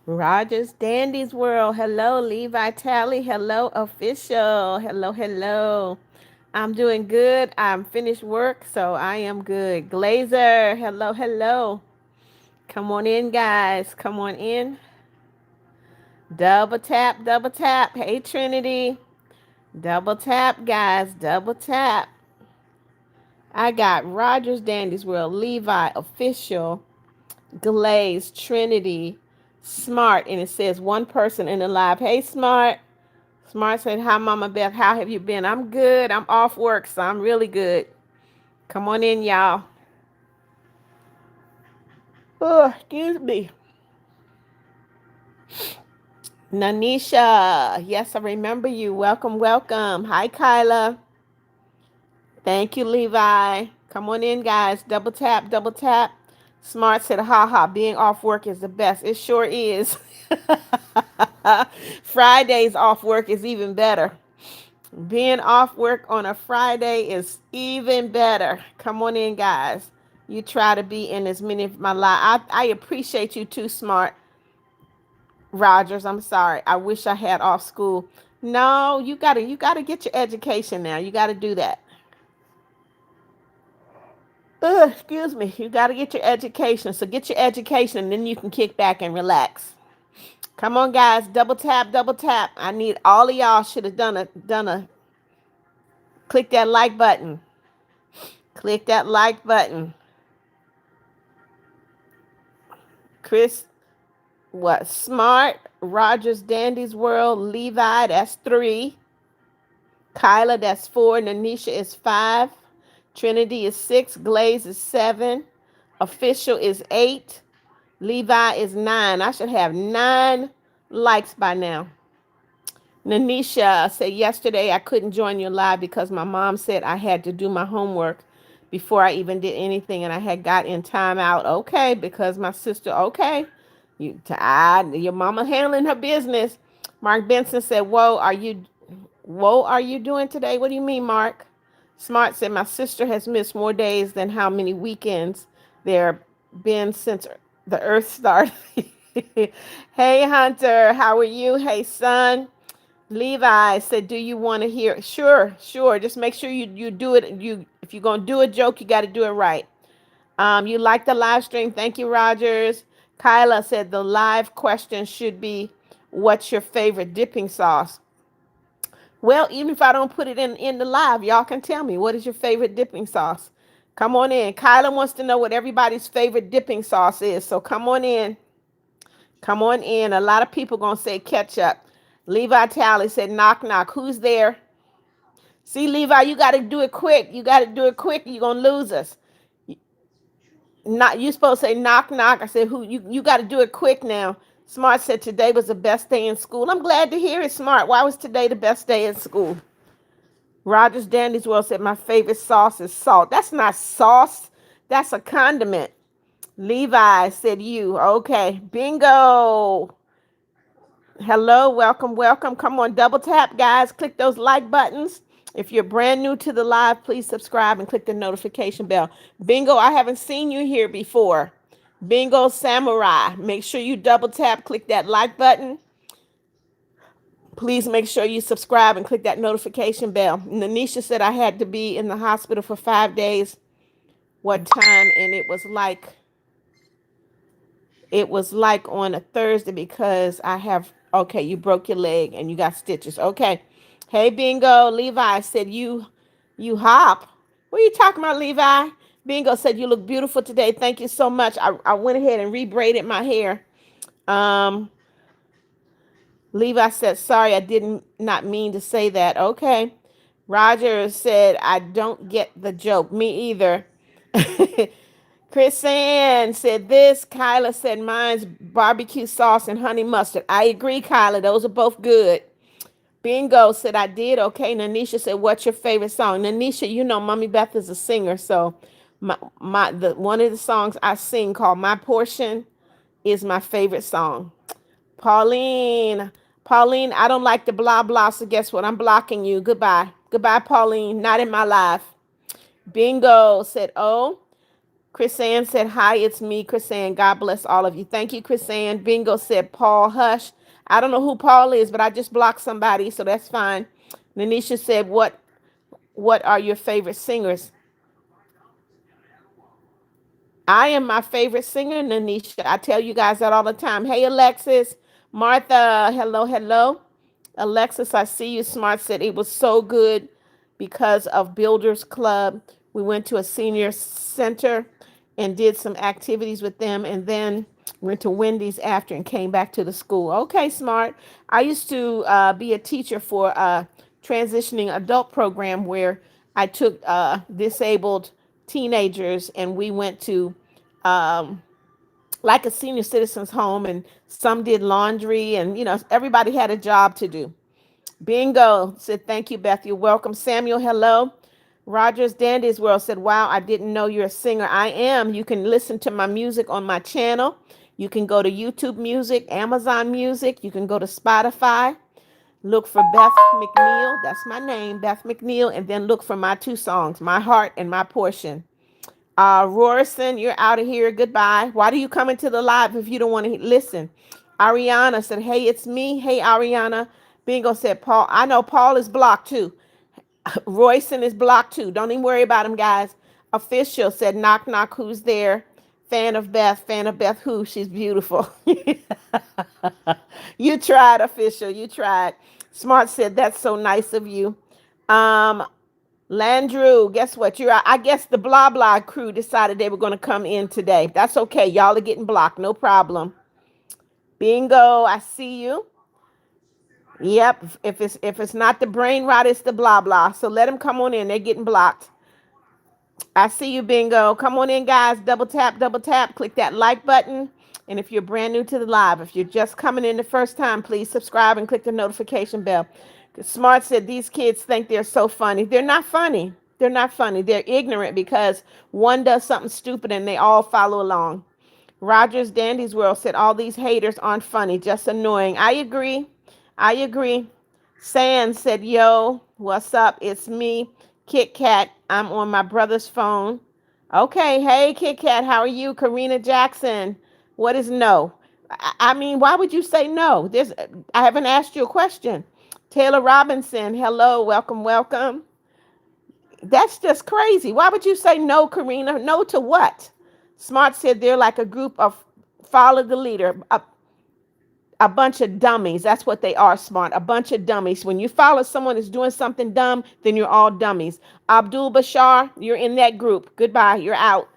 Rogers Dandy's World. Hello, Levi Tally. Hello, official. Hello, hello. I'm doing good. I'm finished work, so I am good. Glazer. Hello, hello. Come on in, guys. Come on in. Double tap, double tap. Hey, Trinity. Double tap, guys. Double tap. I got Rogers Dandy's World, Levi, official, Glaze, Trinity, Smart, and it says one person in the live. Hey, Smart. Smart said, hi, Mama Beth. How have you been? I'm good. I'm off work, so I'm really good. Come on in, y'all. Oh, excuse me. Nanisha. Yes, I remember you. Welcome, welcome. Hi, Kyla. Thank you, Levi. Come on in, guys. Double tap, double tap. Smart said, ha ha, being off work is the best. It sure is. Fridays off work is even better. Being off work on a Friday is even better. Come on in, guys. You try to be in as many of my lives. I appreciate you too, Smart. Rogers, I'm sorry. I wish I had off school. No, you gotta get your education now. You gotta do that. Excuse me. You gotta get your education. So get your education and then you can kick back and relax. Come on, guys. Double tap, double tap. I need all of y'all should have done a click that like button. Click that like button. Chris, what? Smart. Rogers Dandy's World. Levi, that's 3. Kyla, that's 4. Nanisha is 5. Trinity is 6. Glaze is 7. Official is 8. Levi is 9. I should have 9 likes by now. Nanisha said, yesterday I couldn't join your live because my mom said I had to do my homework before I even did anything and I had got in timeout. Okay, because my sister, okay. Your mama handling her business. Mark Benson said, whoa, are you doing today? What do you mean, Mark? Smart said, my sister has missed more days than how many weekends there have been since the earth started. Hey, Hunter, how are you? Hey, son. Levi said, do you want to hear? Sure, sure. Just make sure you do it. If you're going to do a joke, you got to do it right. You like the live stream. Thank you, Rogers. Kyla said the live question should be, what's your favorite dipping sauce? Well, even if I don't put it in the live, y'all can tell me, what is your favorite dipping sauce? Come on in. Kyla wants to know what everybody's favorite dipping sauce is. So come on in. Come on in. A lot of people going to say ketchup. Levi Talley said, knock, knock. Who's there? See, Levi, you got to do it quick. You got to do it quick. You're going to lose us. Not you supposed to say knock, knock. I said, who? You got to do it quick now. Smart said today was the best day in school. I'm glad to hear it, Smart. Why was today the best day in school? Rogers Dandy's World said, my favorite sauce is salt. That's not sauce. That's a condiment. Levi said, you. Okay. Bingo. Hello. Welcome, welcome. Come on, double tap, guys. Click those like buttons. If you're brand new to the live, please subscribe and click the notification bell. Bingo, I haven't seen you here before. Bingo Samurai. Make sure you double tap, click that like button. Please make sure you subscribe and click that notification bell. Nanisha said I had to be in the hospital for 5 days. What time? And it was like on a Thursday because I have, okay, you broke your leg and you got stitches. Okay. Hey, Bingo. Levi said you hop. What are you talking about, Levi? Bingo said you look beautiful today. Thank you so much. I went ahead and rebraided my hair. Um, Levi said, sorry, I didn't not mean to say that. Okay. Roger said, I don't get the joke. Me either. Chris Ann said this. Kyla said mine's barbecue sauce and honey mustard. I agree, Kyla. Those are both good. Bingo said I did. Okay. Nanisha said, what's your favorite song? Nanisha, you know Mommy Beth is a singer. So one of the songs I sing called My Portion is my favorite song. Pauline. Pauline, I don't like the blah blah. So guess what? I'm blocking you. Goodbye. Goodbye, Pauline. Not in my life. Bingo said, oh. Chris Ann said, hi, it's me. Chris Ann, God bless all of you. Thank you, Chris Ann. Bingo said, Paul Hush. I don't know who Paul is, but I just blocked somebody, so that's fine. Nanisha said, what are your favorite singers? I am my favorite singer, Nanisha. I tell you guys that all the time. Hey, Alexis. Martha, hello, hello. Alexis, I see you. Smart said it was so good because of Builders Club. We went to a senior center and did some activities with them, and then went to Wendy's after and came back to the school. Okay, Smart. I used to be a teacher for a transitioning adult program where I took disabled teenagers and we went to um, like a senior citizens home, and some did laundry, and everybody had a job to do. Bingo said, thank you, Beth. You're welcome. Samuel, hello. Rogers Dandy's World said, wow, I didn't know you're a singer. I am. You can listen to my music on my channel. You can go to YouTube Music, Amazon Music. You can go to Spotify. Look for Beth McNeal. That's my name, Beth McNeal. And then look for my two songs, My Heart and My Portion. Rorison, you're out of here. Goodbye. Why do you come into the live if you don't want to listen? Ariana said, hey, it's me. Hey, Ariana. Bingo said, Paul. I know Paul is blocked too. Royson is blocked too. Don't even worry about him, guys. Official said, knock, knock, who's there? Fan of Beth. Fan of Beth who? She's beautiful. You tried, Official. You tried. Smart said, that's so nice of you. Um, Landrew, guess what? I guess the blah blah crew decided they were going to come in today. That's okay. Y'all are getting blocked. No problem. Bingo, I see you. Yep. If it's not the brain rot, it's the blah blah. So let them come on in. They're getting blocked. I see you, Bingo. Come on in, guys. Double tap, double tap. Click that like button. And if you're brand new to the live, if you're just coming in the first time, please subscribe and click the notification bell. Smart said these kids think they're so funny. They're not funny. They're not funny. They're ignorant because one does something stupid and they all follow along. Rogers Dandy's World said all these haters aren't funny, just annoying. I agree. I agree. Sand said, yo, what's up? It's me, Kit Kat. I'm on my brother's phone. Okay. Hey, Kit Kat, how are you? Karina Jackson. What is no? I mean, why would you say no? I haven't asked you a question. Taylor Robinson, hello, welcome, welcome. That's just crazy. Why would you say no, Karina? No to what? Smart said they're like a group of follow the leader, a bunch of dummies. That's what they are, Smart. A bunch of dummies. When you follow someone that's doing something dumb, then you're all dummies. Abdul Bashar, you're in that group. Goodbye. You're out.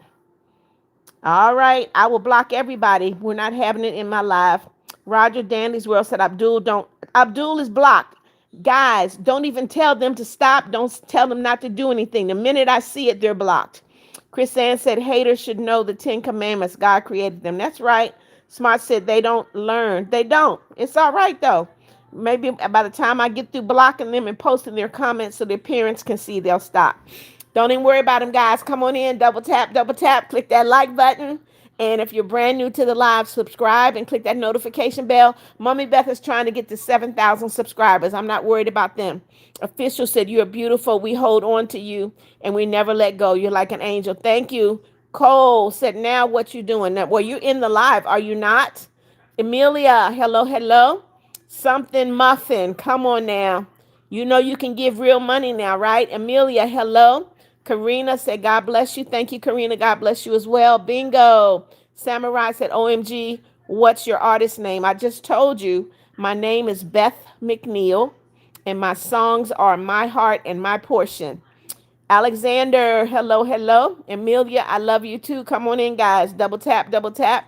All right. I will block everybody. We're not having it in my live. Roger Dandy's World said Abdul is blocked. Guys, don't even tell them to stop. Don't tell them not to do anything. The minute I see it, they're blocked. Chris Ann said haters should know the 10 commandments. God created them. That's right. Smart said they don't learn. They don't. It's all right, though. Maybe by the time I get through blocking them and posting their comments so their parents can see, they'll stop. Don't even worry about them, guys. Come on in, double tap, click that like button. And if you're brand new to the live, subscribe and click that notification bell. Mommy Beth is trying to get to 7,000 subscribers. I'm not worried about them. Official said, you're beautiful. We hold on to you and we never let go. You're like an angel. Thank you. Cole said, now what you doing? Now, well, you're in the live. Are you not? Emilia, hello, hello. Something muffin. Come on now. You know you can give real money now, right? Amelia, hello. Karina said, God bless you. Thank you, Karina. God bless you as well. Bingo. Samurai said, OMG, what's your artist name? I just told you my name is Beth McNeal, and my songs are My Heart and My Portion. Alexander, hello, hello. Amelia, I love you too. Come on in, guys. Double tap, double tap.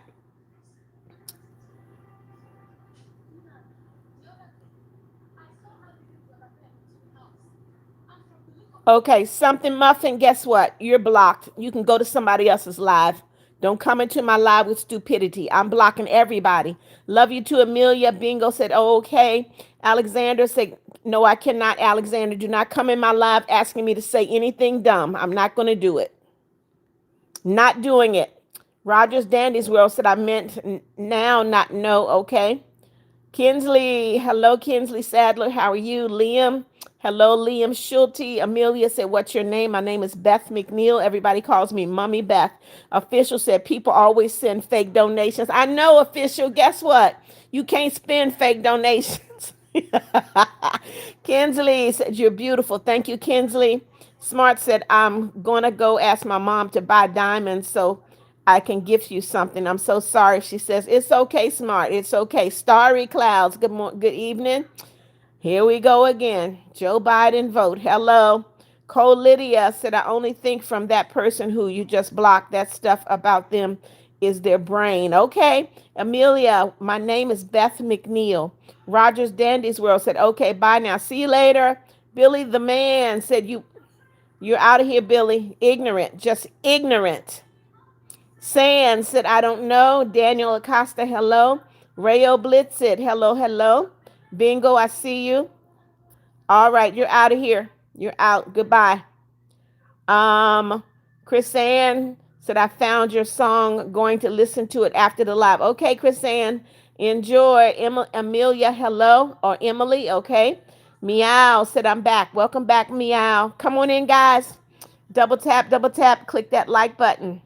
Okay, something muffin. Guess what? You're blocked. You can go to somebody else's live. Don't come into my live with stupidity. I'm blocking everybody. Love you too, Amelia. Bingo said, oh, okay. Alexander said, no, I cannot. Alexander, do not come in my live asking me to say anything dumb. I'm not going to do it. Not doing it. Rogers Dandy's World said, I meant now, not no. Okay. Kinsley, hello, Kinsley Sadler. How are you? Liam, hello, Liam Schulte. Amelia said, what's your name? My name is Beth McNeal. Everybody calls me Mummy Beth. Official said, people always send fake donations. I know, Official. Guess what? You can't spend fake donations. Kinsley said, you're beautiful. Thank you, Kinsley. Smart said, I'm going to go ask my mom to buy diamonds so I can gift you something. I'm so sorry. She says, it's okay, Smart. It's okay. Starry Clouds. Good evening. Here we go again. Joe Biden vote. Hello. Cole Lydia said, I only think from that person who you just blocked. That stuff about them is their brain. Okay. Amelia, my name is Beth McNeal. Rogers Dandy's World said, okay, bye now. See you later. Billy the man said, you're out of here, Billy. Ignorant. Just ignorant. Sand said, I don't know. Daniel Acosta, hello. Rayo Blitz said, hello, hello. Bingo, I see you. All right, you're out of here. You're out. Goodbye. Um, Chris Ann said, I found your song. Going to listen to it after the live. Okay, Chris Ann, enjoy. Amelia, hello. Or Emily, okay. Meow said, I'm back. Welcome back, Meow. Come on in, guys. Double tap, click that like button.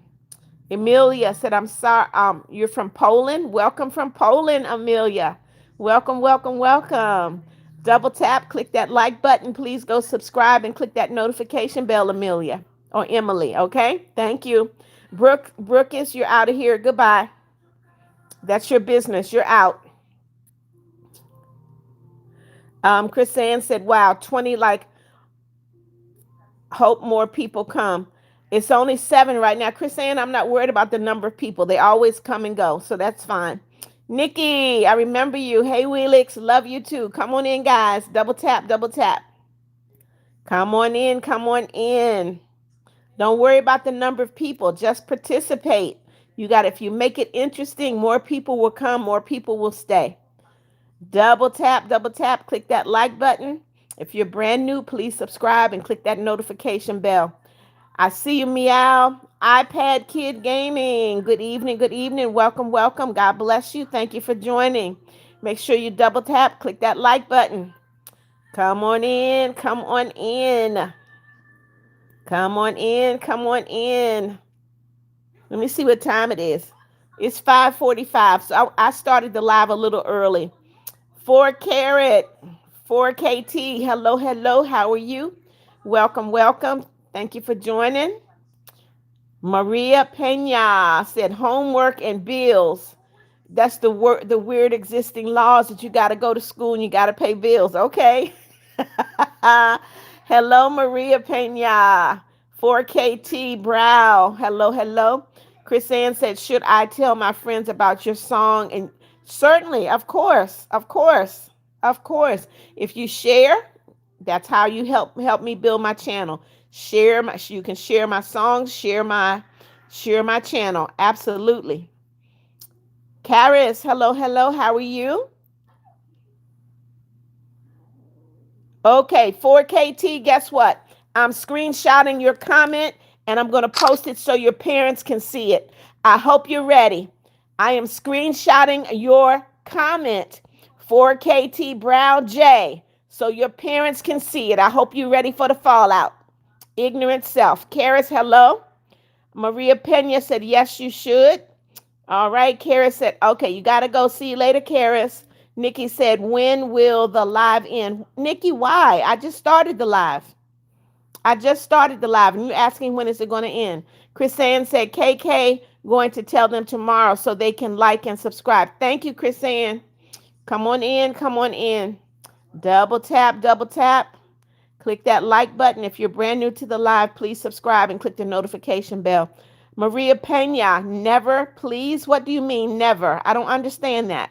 Emilia said, I'm sorry. You're from Poland. Welcome from Poland, Amelia. Welcome, welcome, welcome. Double tap, click that like button. Please go subscribe and click that notification bell, Amelia or Emily. Okay. Thank you. Brookis, you're out of here. Goodbye. That's your business. You're out. Chris Ann said, wow, 20 like hope more people come. It's only 7 right now. Chris Ann, I'm not worried about the number of people. They always come and go, so that's fine. Nikki, I remember you. Hey, Wheelix, love you too. Come on in, guys. Double tap, double tap. Come on in, come on in. Don't worry about the number of people. Just participate. If you make it interesting, more people will come, more people will stay. Double tap, click that like button. If you're brand new, please subscribe and click that notification bell. I see you, Meow. iPad Kid Gaming. Good evening, good evening. Welcome, welcome. God bless you. Thank you for joining. Make sure you double tap, click that like button. Come on in, come on in. Come on in, come on in. Let me see what time it is. It's 5:45, so I started the live a little early. 4Carat, 4KT. Hello, hello. How are you? Welcome, welcome. Thank you for joining. Maria Pena said homework and bills. That's the weird existing laws that you got to go to school and you got to pay bills. Okay. Hello, Maria Pena. 4KT Brow. Hello, hello. Chris Ann said, should I tell my friends about your song? And certainly, of course, of course, of course. If you share, that's how you help me build my channel. You can share my songs, share my channel. Absolutely. Karis, hello, hello. How are you? Okay, 4KT, guess what? I'm screenshotting your comment and I'm going to post it so your parents can see it. I hope you're ready. I am screenshotting your comment, 4KT Brown J, so your parents can see it. I hope you're ready for the fallout. Ignorant self. Karis, hello. Maria Pena said, yes, you should. All right. Karis said, okay, you got to go. See you later, Karis. Nikki said, when will the live end? Nikki, why? I just started the live. And you're asking when is it going to end? Chris Ann said, KK going to tell them tomorrow so they can like and subscribe. Thank you, Chris Ann. Come on in, come on in. Double tap, double tap. Click that like button. If you're brand new to the live, please subscribe and click the notification bell. Maria Pena, never, please. What do you mean never? I don't understand that.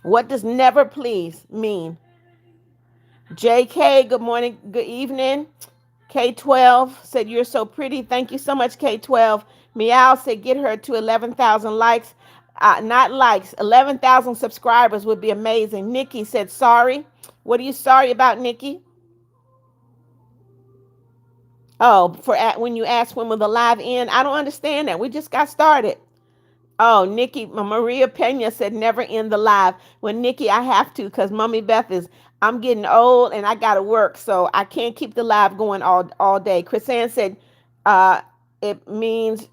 What does never please mean? JK, good morning, good evening. K12 said, you're so pretty. Thank you so much, K12. Meow said, get her to 11,000 likes. Not likes, 11,000 subscribers would be amazing. Nikki said, sorry. What are you sorry about, Nikki? Oh, when you ask when will the live end? I don't understand that. We just got started. Oh, Nikki, Maria Pena said never end the live. Well, Nikki, I have to because Mommy Beth is, I'm getting old and I got to work. So I can't keep the live going all day. Chris Ann said, uh, it means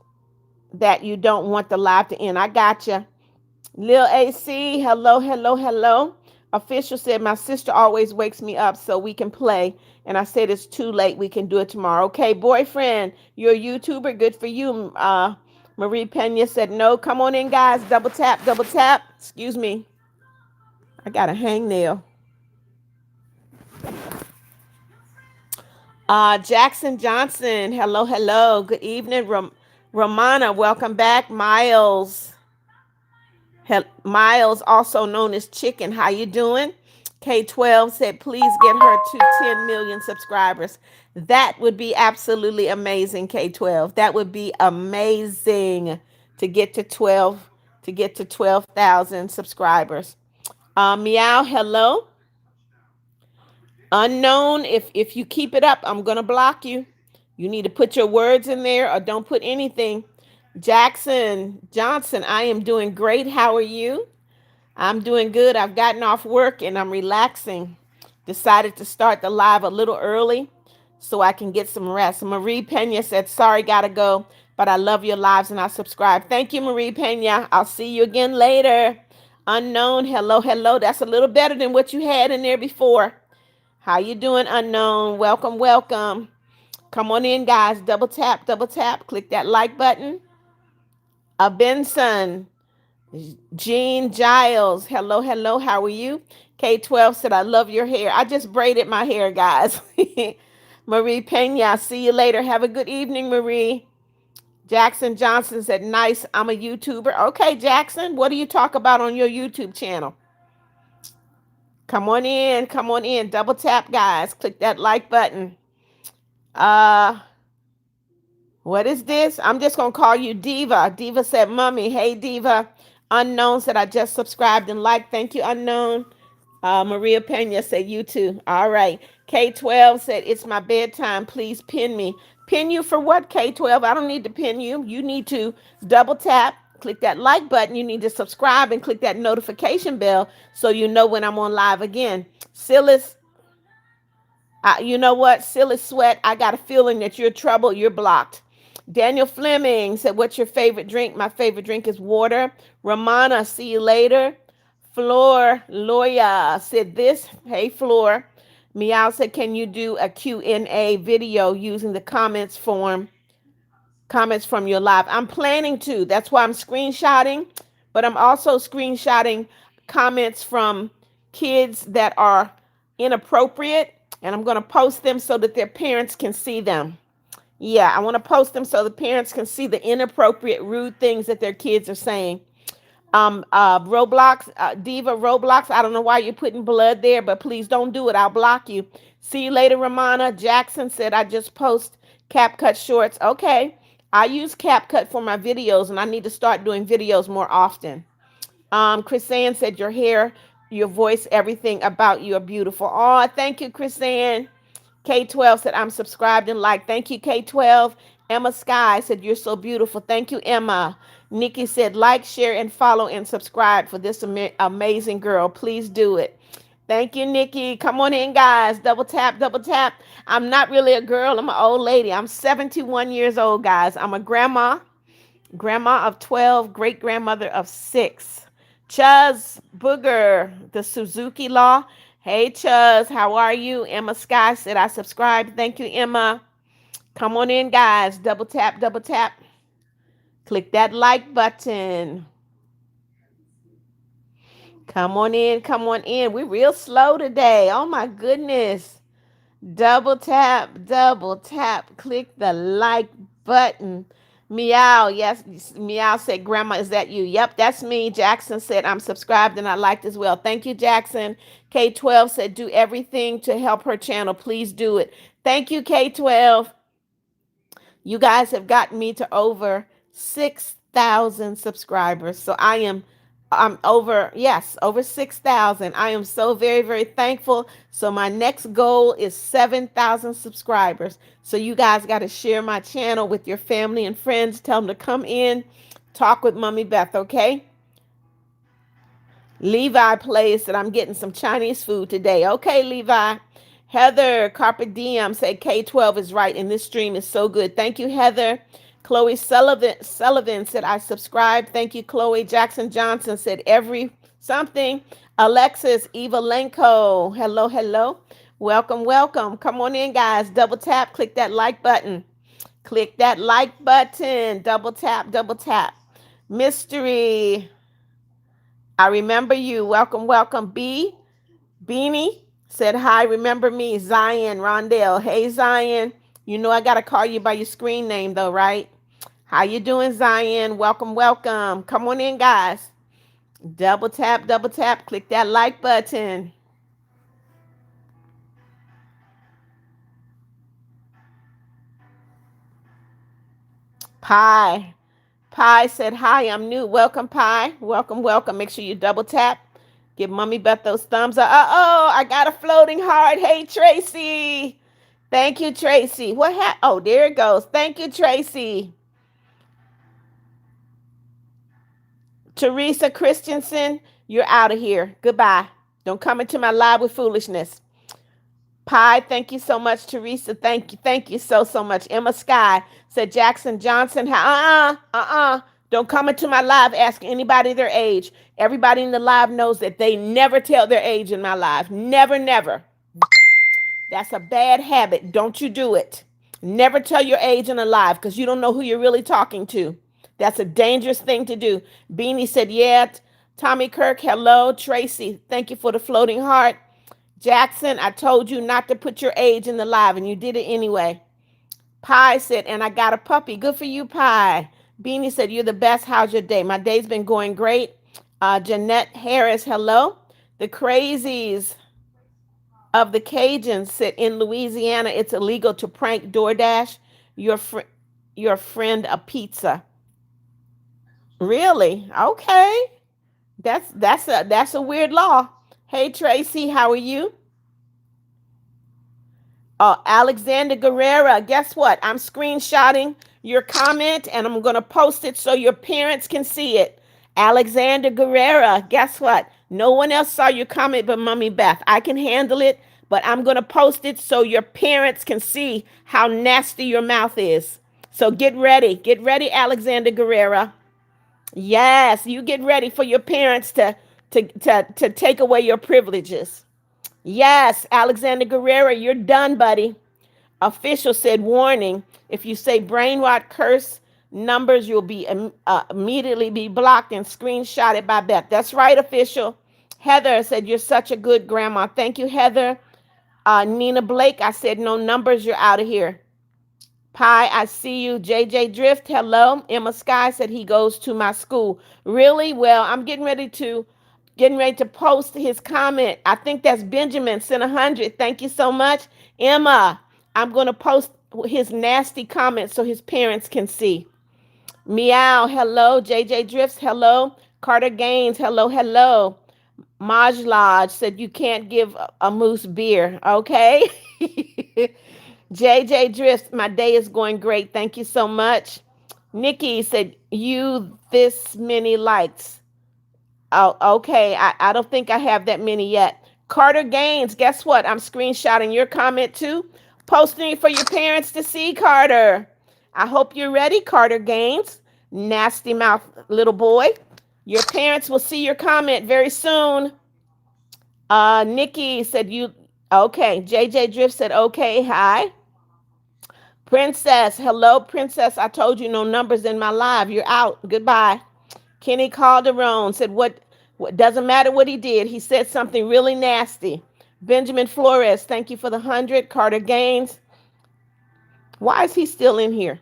that you don't want the live to end. I got you. Lil AC, hello, hello, hello. Official said, my sister always wakes me up so we can play. And I said, it's too late. We can do it tomorrow. Okay, boyfriend, you're a YouTuber. Good for you. Marie Pena said, no. Come on in, guys. Double tap, double tap. Excuse me. I got a hangnail. Jackson Johnson, hello, hello. Good evening. Romana, welcome back. Miles. Miles, also known as Chicken, how you doing? K12 said, please get her to 10 million subscribers. That would be absolutely amazing, K12. That would be amazing to get to 12,000 subscribers. Meow, hello. Unknown, if you keep it up, I'm going to block you. You need to put your words in there or don't put anything. Jackson Johnson, I am doing great. How are you? I'm doing good. I've gotten off work and I'm relaxing. Decided to start the live a little early so I can get some rest. Marie Pena said, sorry, gotta go, but I love your lives and I subscribe. Thank you, Marie Pena. I'll see you again later. Unknown, hello, hello. That's a little better than what you had in there before. How you doing, Unknown? Welcome, welcome. Come on in, guys. Double tap, double tap. Click that like button. Benson. Jean Giles, hello, hello, how are you? K12 said, I love your hair. I just braided my hair, guys. Marie Pena, see you later. Have a good evening, Marie. Jackson Johnson said, nice, I'm a YouTuber. Okay, Jackson, what do you talk about on your YouTube channel? Come on in, come on in. Double tap, guys. Click that like button. What is this? I'm just going to call you Diva. Diva said, Mommy. Hey, Diva. Unknown said, I just subscribed and liked. Thank you, Unknown. Maria Pena said, you too. All right. K12 said, it's my bedtime. Please pin me. Pin you for what, K12? I don't need to pin you. You need to double tap, click that like button. You need to subscribe and click that notification bell so you know when I'm on live again. Silas, you know what? Silly Sweat, I got a feeling that you're trouble. You're blocked. Daniel Fleming said, what's your favorite drink? My favorite drink is water. Romana, see you later. Floor Loya said this. Hey, Floor. Meow said, can you do a Q&A video using the comments from your live? I'm planning to. That's why I'm screenshotting. But I'm also screenshotting comments from kids that are inappropriate. And I'm going to post them so that their parents can see them. Yeah, I want to post them so the parents can see the inappropriate, rude things that their kids are saying. Roblox, Diva Roblox, I don't know why you're putting blood there, but please don't do it. I'll block you. See you later, Romana. Jackson said, I just post CapCut shorts. Okay. I use CapCut for my videos, and I need to start doing videos more often. Chris Ann said, your hair, your voice, everything about you are beautiful. Oh, thank you, Chris Ann. K12 said, I'm subscribed and liked. Thank you, K12. Emma Sky said, you're so beautiful. Thank you, Emma. Nikki said, like, share, and follow and subscribe for this amazing girl. Please do it. Thank you, Nikki. Come on in, guys. Double tap, double tap. I'm not really a girl. I'm an old lady. I'm 71 years old, guys. I'm a grandma of 12, great-grandmother of 6. Chuz Booger, the Suzuki Law. Hey, Chuz, how are you? Emma Sky said, I subscribed. Thank you, Emma. Come on in, guys. Double tap, double tap. Click that like button. Come on in, come on in. We're real slow today. Oh, my goodness. Double tap, click the like button. Meow, yes, Meow said, Grandma, is that you? Yep, that's me. Jackson said, I'm subscribed and I liked as well. Thank you, Jackson. K12 said, do everything to help her channel. Please do it. Thank you, K12. You guys have gotten me to over 6,000 subscribers. So I'm over 6,000. I am so very, very thankful. So my next goal is 7,000 subscribers. So you guys got to share my channel with your family and friends. Tell them to come in Talk with Mommy Beth, okay? Levi plays that I'm getting some Chinese food today. Okay, Levi. Heather Carpe Diem said K12 is right and this stream is so good. Thank you, Heather. Chloe Sullivan said I subscribe. Thank you, Chloe. Jackson Johnson said every something. Alexis Evalenko. Hello, hello. Welcome, welcome. Come on in, guys. Double tap. Click that like button. Click that like button. Double tap, double tap. Mystery. I remember you. Welcome, welcome. Beanie said hi. Remember me. Zion Rondell. Hey, Zion. You know I gotta call you by your screen name though, right? How you doing, Zion? Welcome, welcome. Come on in, guys. Double tap, double tap. Click that like button. Pie. Pie said hi. I'm new. Welcome, Pie. Welcome, welcome. Make sure you double tap. Give Mommy Beth those thumbs up. Uh-oh, I got a floating heart. Hey, Tracy. Thank you, Tracy. What happened? Oh, there it goes. Thank you, Tracy. Teresa Christensen, you're out of here. Goodbye. Don't come into my live with foolishness. Pie, thank you so much, Teresa. Thank you. Thank you so, so much. Emma Sky said Jackson Johnson. Don't come into my live asking anybody their age. Everybody in the live knows that they never tell their age in my live. Never, never. That's a bad habit. Don't you do it. Never tell your age in a live because you don't know who you're really talking to. That's a dangerous thing to do. Beanie said, yeah. Tommy Kirk, hello. Tracy, thank you for the floating heart. Jackson, I told you not to put your age in the live, and you did it anyway. Pie said, and I got a puppy. Good for you, Pie. Beanie said, you're the best. How's your day? My day's been going great. Jeanette Harris, hello. The Crazies of the Cajuns said, in Louisiana, it's illegal to prank DoorDash your friend a pizza. Really? Okay. That's a weird law. Hey Tracy, how are you? Alexander Guerrera, guess what? I'm screenshotting your comment and I'm going to post it so your parents can see it. Alexander Guerrera, guess what? No one else saw your comment but Mommy Beth. I can handle it, but I'm going to post it so your parents can see how nasty your mouth is. So get ready. Get ready, Alexander Guerrera. Yes, you get ready for your parents to take away your privileges. Yes, Alexander Guerrera, you're done, buddy. Official said, warning, if you say brain rot curse numbers, you'll be immediately be blocked and screenshotted by Beth. That's right, official. Heather said, you're such a good grandma. Thank you, Heather. Nina Blake, I said, no numbers, you're out of here. Pie, I see you. JJ Drift, hello. Emma Sky said he goes to my school. Really? Well, I'm getting ready to post his comment. I think that's Benjamin sent 100. Thank you so much. Emma, I'm going to post his nasty comment so his parents can see. Meow, hello. JJ Drifts, hello. Carter Gaines, hello, hello. Maj Lodge said you can't give a moose beer. Okay. JJ Drifts, my day is going great. Thank you so much. Nikki said, you this many likes. Oh, okay. I don't think I have that many yet. Carter Gaines, guess what? I'm screenshotting your comment too. Posting it for your parents to see, Carter. I hope you're ready, Carter Gaines. Nasty mouth little boy. Your parents will see your comment very soon. Nikki said you, okay. JJ Drift said, okay, hi. Princess, hello, Princess. I told you no numbers in my live. You're out. Goodbye. Kenny Calderon said, what doesn't matter what he did. He said something really nasty. Benjamin Flores, thank you for the 100. Carter Gaines. Why is he still in here?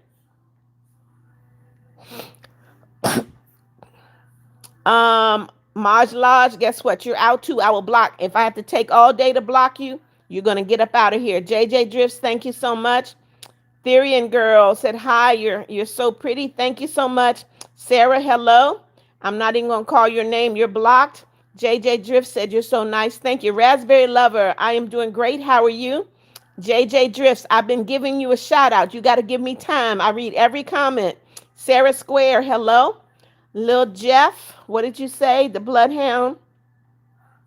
Maj Lodge, guess what? You're out too. I will block. If I have to take all day to block you, you're going to get up out of here. JJ Drifts, thank you so much. Therian Girl said, hi, you're so pretty. Thank you so much. Sarah, hello. I'm not even going to call your name. You're blocked. JJ Drift said, you're so nice. Thank you. Raspberry Lover, I am doing great. How are you? JJ Drifts, I've been giving you a shout out. You got to give me time. I read every comment. Sarah Square, hello. Lil Jeff, what did you say? The Bloodhound.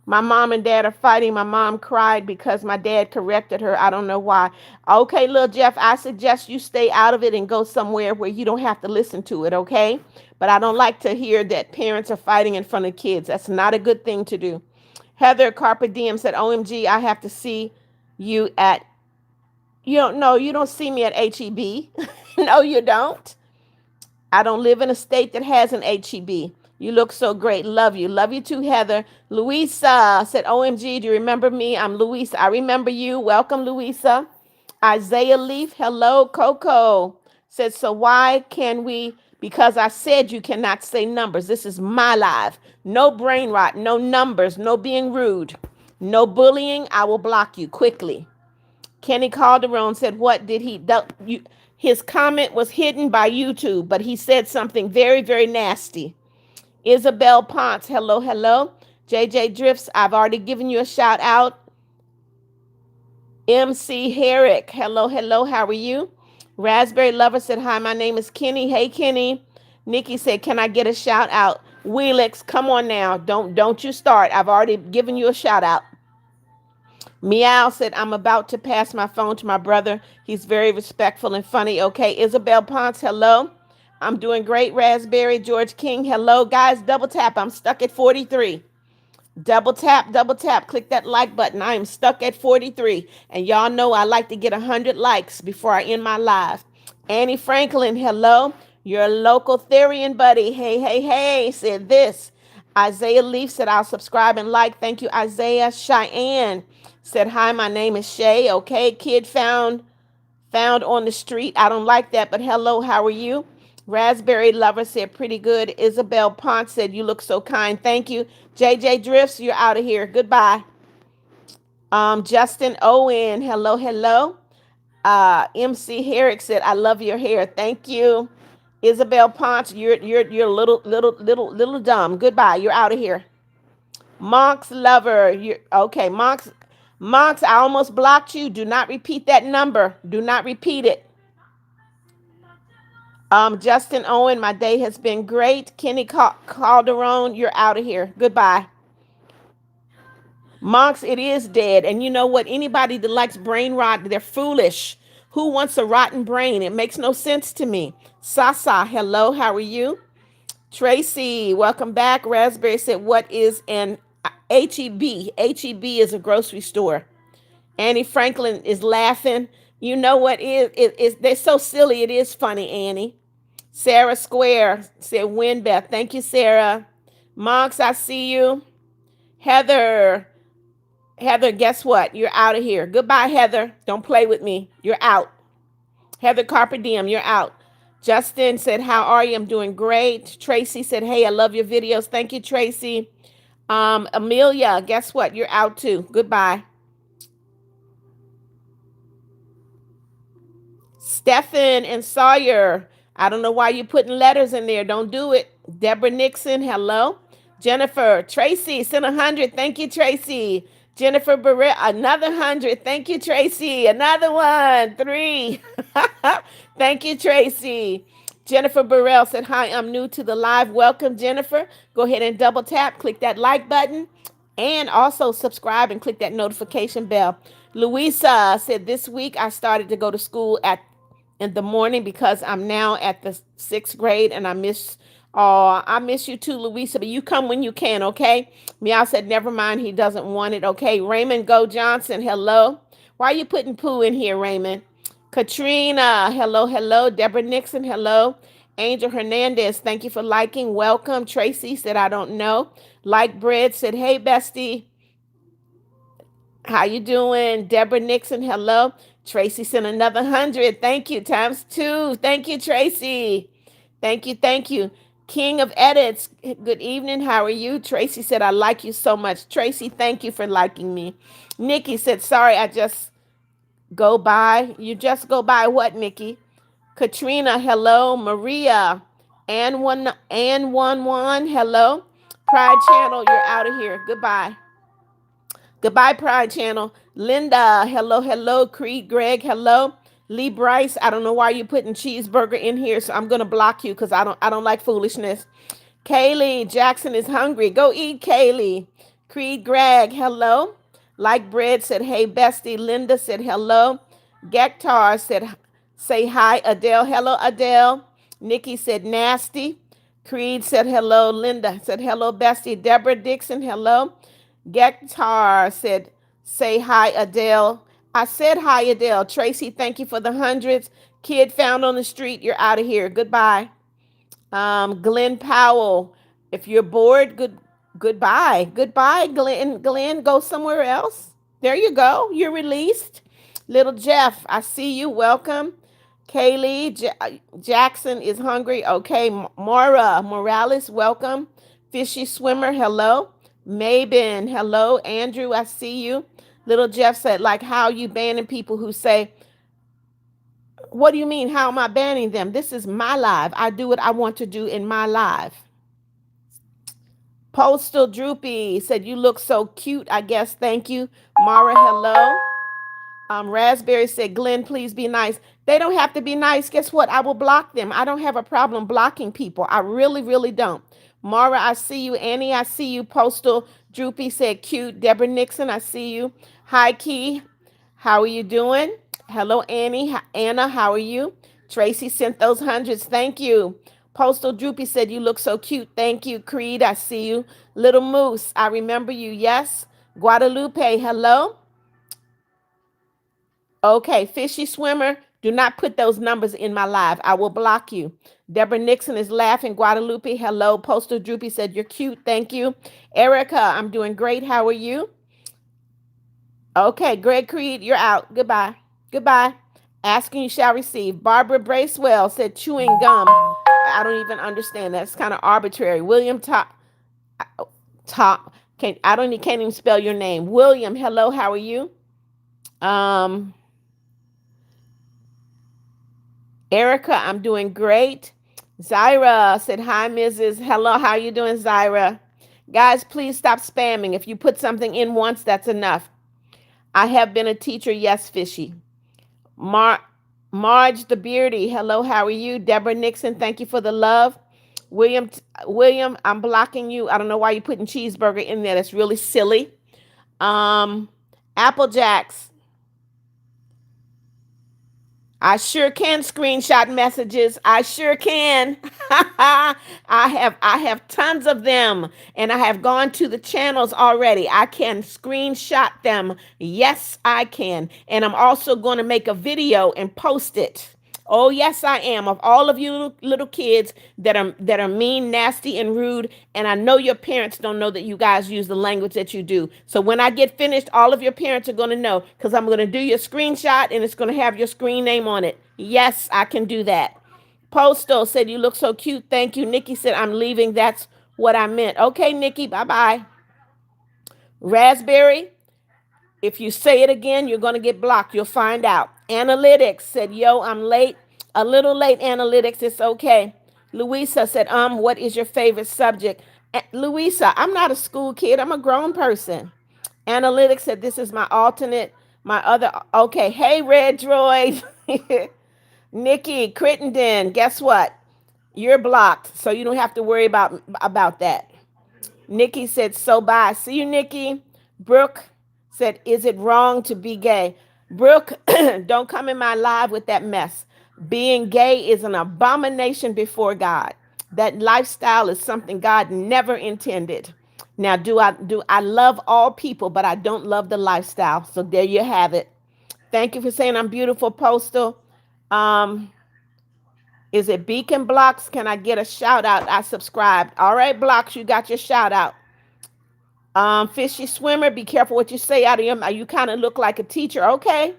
My mom and dad are fighting. My mom cried because my dad corrected her. I don't know why. Okay, Lil Jeff, I suggest you stay out of it and go somewhere where you don't have to listen to it, okay? But I don't like to hear that parents are fighting in front of kids. That's not a good thing to do. Heather Carpe Diem said, OMG, I have to see you at, you don't know, you don't see me at HEB. No, you don't. I don't live in a state that has an HEB. You look so great. Love you. Love you too, Heather. Louisa said, OMG, do you remember me? I'm Louisa. I remember you. Welcome, Louisa. Isaiah Leaf, hello. Coco said, so why can we? Because I said you cannot say numbers. This is my live. No brain rot, no numbers, no being rude, no bullying. I will block you quickly. Kenny Calderon said, what did he do? His comment was hidden by YouTube, but he said something very, very nasty. Isabel Ponce, hello, hello. JJ Drifts, I've already given you a shout out. MC Herrick, hello, hello, how are you? Raspberry Lover said, hi, my name is Kenny. Hey, Kenny. Nikki said, can I get a shout out? Wheelix, come on now. Don't you start. I've already given you a shout out. Meow said, I'm about to pass my phone to my brother. He's very respectful and funny. Okay, Isabel Ponce, hello. I'm doing great, Raspberry. George King, hello. Guys, double tap. I'm stuck at 43. Double tap, double tap. Click that like button. I am stuck at 43. And y'all know I like to get 100 likes before I end my live. Annie Franklin, hello. Your local Therian buddy. Hey, hey, hey, said this. Isaiah Leaf said, I'll subscribe and like. Thank you, Isaiah. Cheyenne said, hi, my name is Shay. Okay, kid found on the street. I don't like that, but hello, how are you? Raspberry Lover said, pretty good. Isabel Ponce said, you look so kind. Thank you. JJ Drifts, you're out of here. Goodbye. Justin Owen, hello, hello. MC Herrick said, I love your hair. Thank you. Isabel Ponce, you're little dumb. Goodbye. You're out of here. Monk's Lover, you're okay. Monk's, I almost blocked you. Do not repeat that number. Do not repeat it. Justin Owen, my day has been great. Kenny Calderon, you're out of here. Goodbye. Monks, it is dead. And you know what? Anybody that likes brain rot, they're foolish. Who wants a rotten brain? It makes no sense to me. Sasa, hello, how are you? Tracy, welcome back. Raspberry said, what is an HEB? HEB is a grocery store. Annie Franklin is laughing. You know what is they're so silly. It is funny, Annie. Sarah Square said, win, Beth. Thank you, Sarah. Monks, I see you. Heather, guess what? You're out of here. Goodbye, Heather. Don't play with me. You're out. Heather Carpe Diem, you're out. Justin said, how are you? I'm doing great. Tracy said, hey, I love your videos. Thank you, Tracy. Amelia, guess what? You're out too. Goodbye. Stephen and Sawyer, I don't know why you're putting letters in there. Don't do it. Deborah Nixon, hello. Jennifer, Tracy, sent 100. Thank you, Tracy. Jennifer Burrell, another 100. Thank you, Tracy. Another one, 3. Thank you, Tracy. Jennifer Burrell said, hi, I'm new to the live. Welcome, Jennifer. Go ahead and double tap, click that like button, and also subscribe and click that notification bell. Louisa said, this week I started to go to school in the morning because I'm now at the 6th grade and I miss you too, Louisa, but you come when you can, okay? Meow said, never mind, he doesn't want it, okay? Raymond Go Johnson, hello. Why are you putting poo in here, Raymond? Katrina, hello, hello. Deborah Nixon, hello. Angel Hernandez, thank you for liking. Welcome. Tracy said, I don't know. Like Bread said, hey, bestie. How you doing? Deborah Nixon, hello. Tracy sent another 100. Thank you. Times 2. Thank you, Tracy. Thank you. Thank you. King of Edits, good evening. How are you? Tracy said, I like you so much. Tracy, thank you for liking me. Nikki said, sorry, I just go by. You just go by what, Nikki? Katrina, hello. Maria, and one, hello. Pride Channel, you're out of here. Goodbye. Goodbye, Pride Channel. Linda, hello, hello. Creed, Greg, hello. Lee Bryce, I don't know why you're putting cheeseburger in here, so I'm gonna block you because I don't like foolishness. Kaylee Jackson is hungry. Go eat, Kaylee. Creed Greg, hello. Like Bread said, hey, bestie. Linda said, hello. Gektar said, say hi, Adele. Hello, Adele. Nikki said, nasty. Creed said, hello. Linda said, hello, bestie. Deborah Dixon, hello. Gektar said, say hi, Adele. I said hi, Adele. Tracy, thank you for the hundreds. Kid found on the street, you're out of here. Goodbye. Glenn Powell, if you're bored, goodbye. Goodbye, Glenn. Glenn, go somewhere else. There you go. You're released. Little Jeff, I see you. Welcome. Kaylee Jackson is hungry. Okay. Mara Morales, welcome. Fishy Swimmer, hello. Mabin, hello. Andrew, I see you. Little Jeff said, like, how you banning people who say, what do you mean? How am I banning them? This is my live. I do what I want to do in my live. Postal Droopy said, you look so cute, I guess. Thank you. Mara, hello. Raspberry said, Glenn, please be nice. They don't have to be nice. Guess what? I will block them. I don't have a problem blocking people. I really, really don't. Mara, I see you. Annie, I see you. Postal Droopy said, cute. Deborah Nixon, I see you. Hi, Key. How are you doing? Hello, Annie. Anna, how are you? Tracy sent those hundreds. Thank you. Postal Droopy said, you look so cute. Thank you. Creed, I see you. Little Moose, I remember you. Yes. Guadalupe, hello. Okay, Fishy Swimmer, do not put those numbers in my live. I will block you. Deborah Nixon is laughing. Guadalupe, hello. Postal Droopy said, you're cute. Thank you. Erica, I'm doing great. How are you? Okay, Greg Creed, you're out. Goodbye. Goodbye. Asking you shall receive. Barbara Bracewell said chewing gum. I don't even understand that. It's kind of arbitrary. William Top can't even spell your name. William, hello, how are you? Um Erica, I'm doing great. Zyra said, hi, Mrs. Hello, how you doing, Zyra? Guys, please stop spamming. If you put something in once, that's enough. I have been a teacher. Yes, Fishy. Marge the Beardy, hello, how are you? Deborah Nixon, thank you for the love. William, I'm blocking you. I don't know why you're putting cheeseburger in there. That's really silly. Apple Jacks, I sure can screenshot messages. I sure can. I have tons of them, and I have gone to the channels already. I can screenshot them. Yes, I can. And I'm also going to make a video and post it. Oh, yes, I am. Of all of you little kids that are mean, nasty, and rude, and I know your parents don't know that you guys use the language that you do. So when I get finished, all of your parents are going to know, because I'm going to do your screenshot and it's going to have your screen name on it. Yes, I can do that. Postal said, you look so cute. Thank you. Nikki said, I'm leaving. That's what I meant. Okay, Nikki, bye-bye. Raspberry, if you say it again, you're going to get blocked. You'll find out. Analytics said, yo, I'm late. A little late, Analytics. It's okay. Louisa said, what is your favorite subject? Louisa, I'm not a school kid. I'm a grown person. Analytics said, this is my alternate, my other. Okay. Hey, Red Droid. Nikki Crittenden, guess what? You're blocked, so you don't have to worry about that. Nikki said, so bye. See you, Nikki. Brooke said, is it wrong to be gay? Brooke, don't come in my live with that mess. Being gay is an abomination before God. That lifestyle is something God never intended. Now, do I love all people, but I don't love the lifestyle. So there you have it. Thank you for saying I'm beautiful, Postal. Is it Beacon Blocks? Can I get a shout out? I subscribed. All right, Blocks, you got your shout out. Fishy Swimmer, be careful what you say out of your mouth. You kind of look like a teacher. Okay.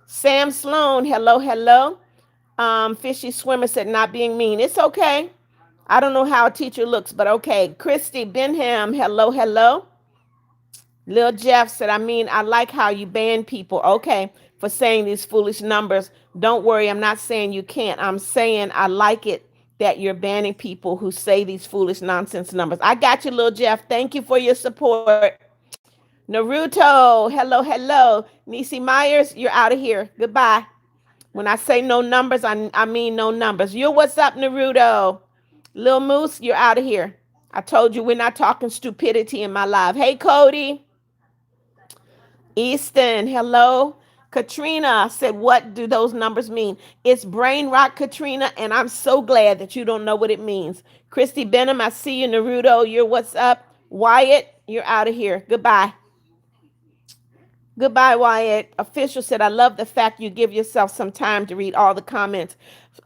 Sam Sloan, hello, hello. Fishy Swimmer said, not being mean. It's okay. I don't know how a teacher looks, but okay. Christy Benham, hello, hello. Lil Jeff said, I like how you ban people. Okay, for saying these foolish numbers. Don't worry, I'm not saying you can't. I'm saying I like it that you're banning people who say these foolish nonsense numbers. I got you, Lil Jeff. Thank you for your support. Naruto, hello, hello. Niecy Myers, you're out of here. Goodbye. When I say no numbers, I mean no numbers. You, what's up, Naruto? Lil Moose, you're out of here. I told you we're not talking stupidity in my live. Hey, Cody. Easton, hello. Katrina said, what do those numbers mean? It's brain rot, Katrina, and I'm so glad that you don't know what it means. Christy Benham, I see you. Naruto, you're what's up. Wyatt, you're out of here. Goodbye. Goodbye, Wyatt. Official said, I love the fact you give yourself some time to read all the comments.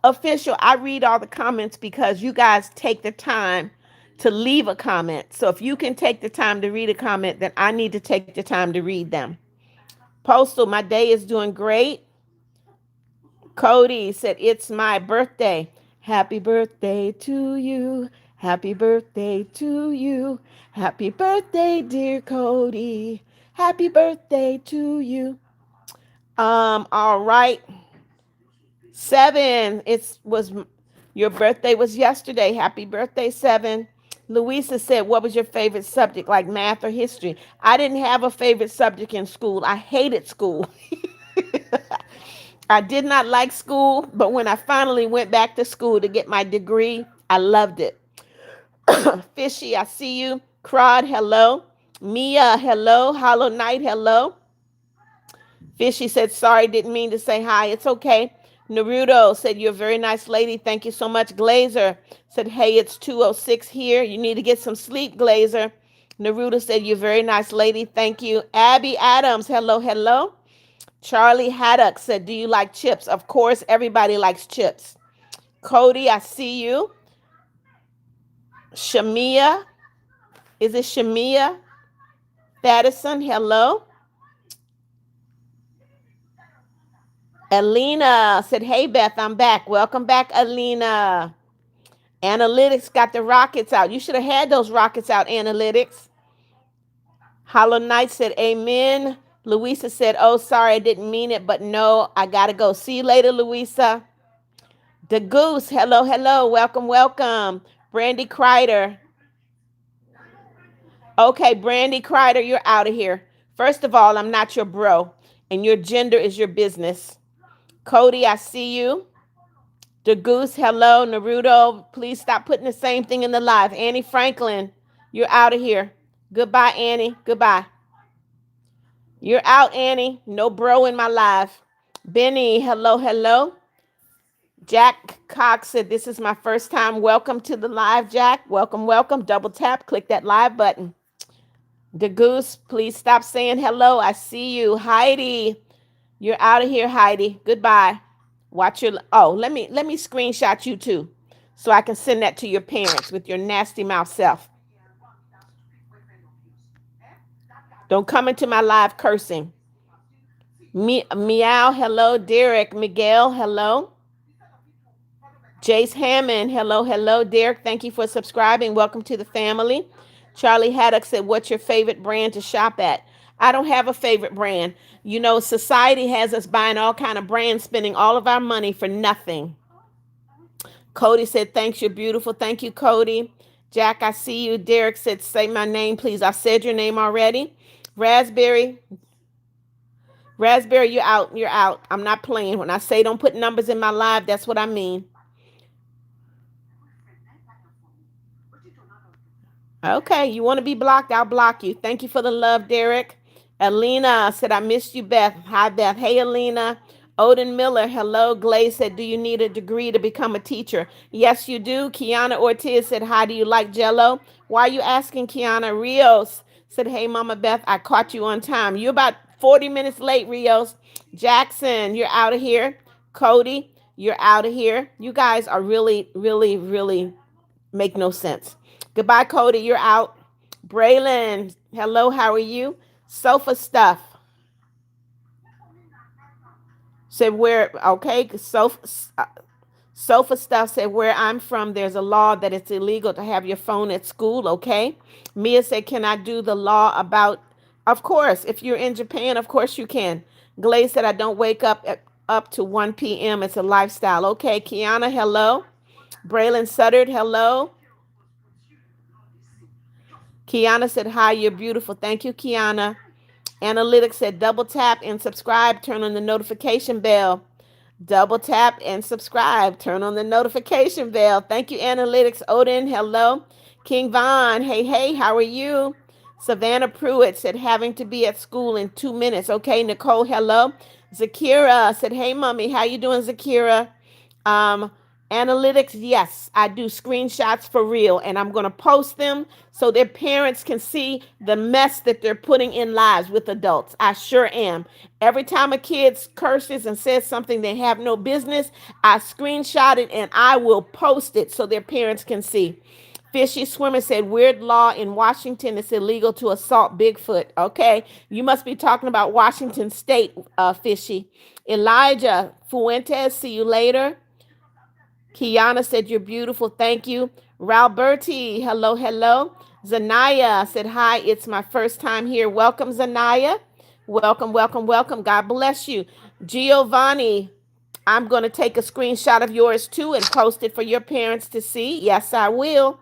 Official, I read all the comments because you guys take the time to leave a comment. So if you can take the time to read a comment, then I need to take the time to read them. Postal, my day is doing great. Cody said, it's my birthday. Happy birthday to you. Happy birthday to you. Happy birthday, dear Cody. Happy birthday to you. All right. 7. It was your birthday was yesterday. Happy birthday, 7. Louisa said, what was your favorite subject, like math or history? I didn't have a favorite subject in school. I hated school. I did not like school, but when I finally went back to school to get my degree, I loved it. Fishy, I see you. Crod, hello. Mia, hello. Hollow Knight, hello. Fishy said, sorry, didn't mean to say hi. It's okay. Naruto said, you're a very nice lady. Thank you so much. Glazer said, hey, it's 2:06 here. You need to get some sleep, Glazer. Naruto said, you're a very nice lady. Thank you. Abby Adams, hello, hello. Charlie Haddock said, do you like chips? Of course, everybody likes chips. Cody, I see you. Shamia, is it Shamia? Thaddeson, hello. Alina said, hey, Beth, I'm back. Welcome back, Alina. Analytics got the rockets out. You should have had those rockets out, Analytics. Hollow Knight said, amen. Louisa said, oh, sorry, I didn't mean it, but no, I got to go. See you later, Louisa. The Goose, hello, hello. Welcome, welcome. Brandy Kreider. Okay, Brandy Kreider, you're out of here. First of all, I'm not your bro, and your gender is your business. Cody, I see you. The Goose, hello. Naruto, please stop putting the same thing in the live. Annie Franklin, you're out of here. Goodbye, Annie. Goodbye. You're out, Annie. No bro in my live. Benny, hello, hello. Jack Cox said, this is my first time. Welcome to the live, Jack. Welcome, welcome. Double tap, click that live button. The Goose, please stop saying hello. I see you. Heidi, you're out of here, Heidi. Goodbye. Watch your, oh, let me screenshot you too, so I can send that to your parents with your nasty mouth self. Don't come into my live cursing. Meow, hello. Derek, Miguel, hello. Jace Hammond, hello, hello. Derek, thank you for subscribing. Welcome to the family. Charlie Haddock said, what's your favorite brand to shop at? I don't have a favorite brand. You know, society has us buying all kind of brands, spending all of our money for nothing. Cody said, thanks, you're beautiful. Thank you, Cody. Jack, I see you. Derek said, say my name, please. I said your name already. Raspberry, you're out. You're out. I'm not playing. When I say don't put numbers in my live, that's what I mean. Okay, you want to be blocked? I'll block you. Thank you for the love, Derek. Alina said, I missed you, Beth. Hi, Beth. Hey, Alina. Odin Miller, hello. Glaze said, do you need a degree to become a teacher? Yes, you do. Kiana Ortiz said, how do you like Jello? Why are you asking, Kiana? Rios said, hey, Mama Beth, I caught you on time. You're about 40 minutes late, Rios. Jackson, you're out of here. Cody, you're out of here. You guys are really, really, really make no sense. Goodbye, Cody. You're out. Braylon, hello. How are you? Sofa Stuff said where, okay. Sofa Stuff said where I'm from, there's a law that it's illegal to have your phone at school, okay? Mia said, can I do the law about, of course, if you're in Japan, of course you can. Glaze said, I don't wake up to 1 p.m. It's a lifestyle. Okay, Kiana, hello. Braylon Suttard, hello. Kiana said, hi, you're beautiful. Thank you, Kiana. Analytics said, double tap and subscribe. Turn on the notification bell. Double tap and subscribe. Turn on the notification bell. Thank you, Analytics. Odin, hello. King Von, hey, hey, how are you? Savannah Pruitt said, having to be at school in 2 minutes. Okay, Nicole, hello. Zakira said, hey, mommy, how you doing, Zakira? Um, Analytics, yes, I do screenshots for real, and I'm going to post them so their parents can see the mess that they're putting in lives with adults. I sure am. Every time a kid curses and says something they have no business, I screenshot it and I will post it so their parents can see. Fishy Swimmer said, weird law in Washington, it's illegal to assault Bigfoot. Okay, you must be talking about Washington State, Fishy. Elijah Fuentes, see you later. Kiana said, you're beautiful. Thank you. Ralberti, hello, hello. Zanaya said, hi, it's my first time here. Welcome, Zanaya. Welcome, welcome, welcome. God bless you. Giovanni, I'm going to take a screenshot of yours too and post it for your parents to see. Yes, I will.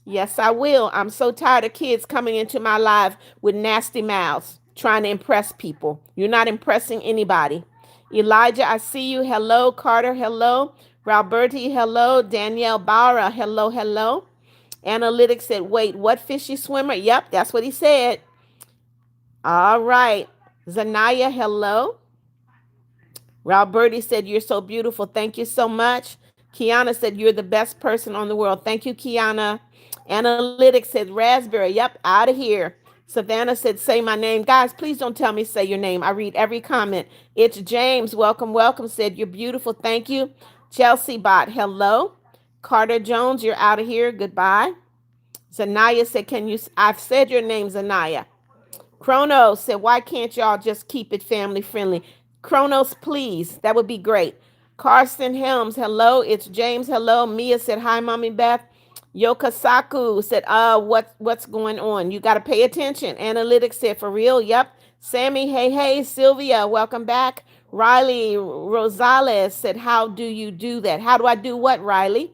Yes, I will. I'm so tired of kids coming into my life with nasty mouths, trying to impress people. You're not impressing anybody. Elijah, I see you. Hello. Carter, hello. Roberti, hello. Danielle Barra, hello, hello. Analytics said, wait, what, Fishy Swimmer? Yep, that's what he said. All right. Zanaya, hello. Roberti said, you're so beautiful. Thank you so much. Kiana said, you're the best person on the world. Thank you, Kiana. Analytics said, raspberry. Yep, out of here. Savannah said, say my name. Guys, please don't tell me say your name. I read every comment. It's James. Welcome, welcome. Said, you're beautiful. Thank you. Chelsea Bot, hello. Carter Jones, you're out of here. Goodbye. Zanaya said, can you? I've said your name, Zanaya. Chronos said, why can't y'all just keep it family friendly? Chronos, please. That would be great. Carson Helms, hello. It's James, hello. Mia said, hi, Mommy Beth. Yokasaku said, what's going on? You got to pay attention. Analytics said, for real? Yep. Sammy, hey, hey. Sylvia, welcome back. Riley Rosales said, how do you do that? How do I do what, Riley?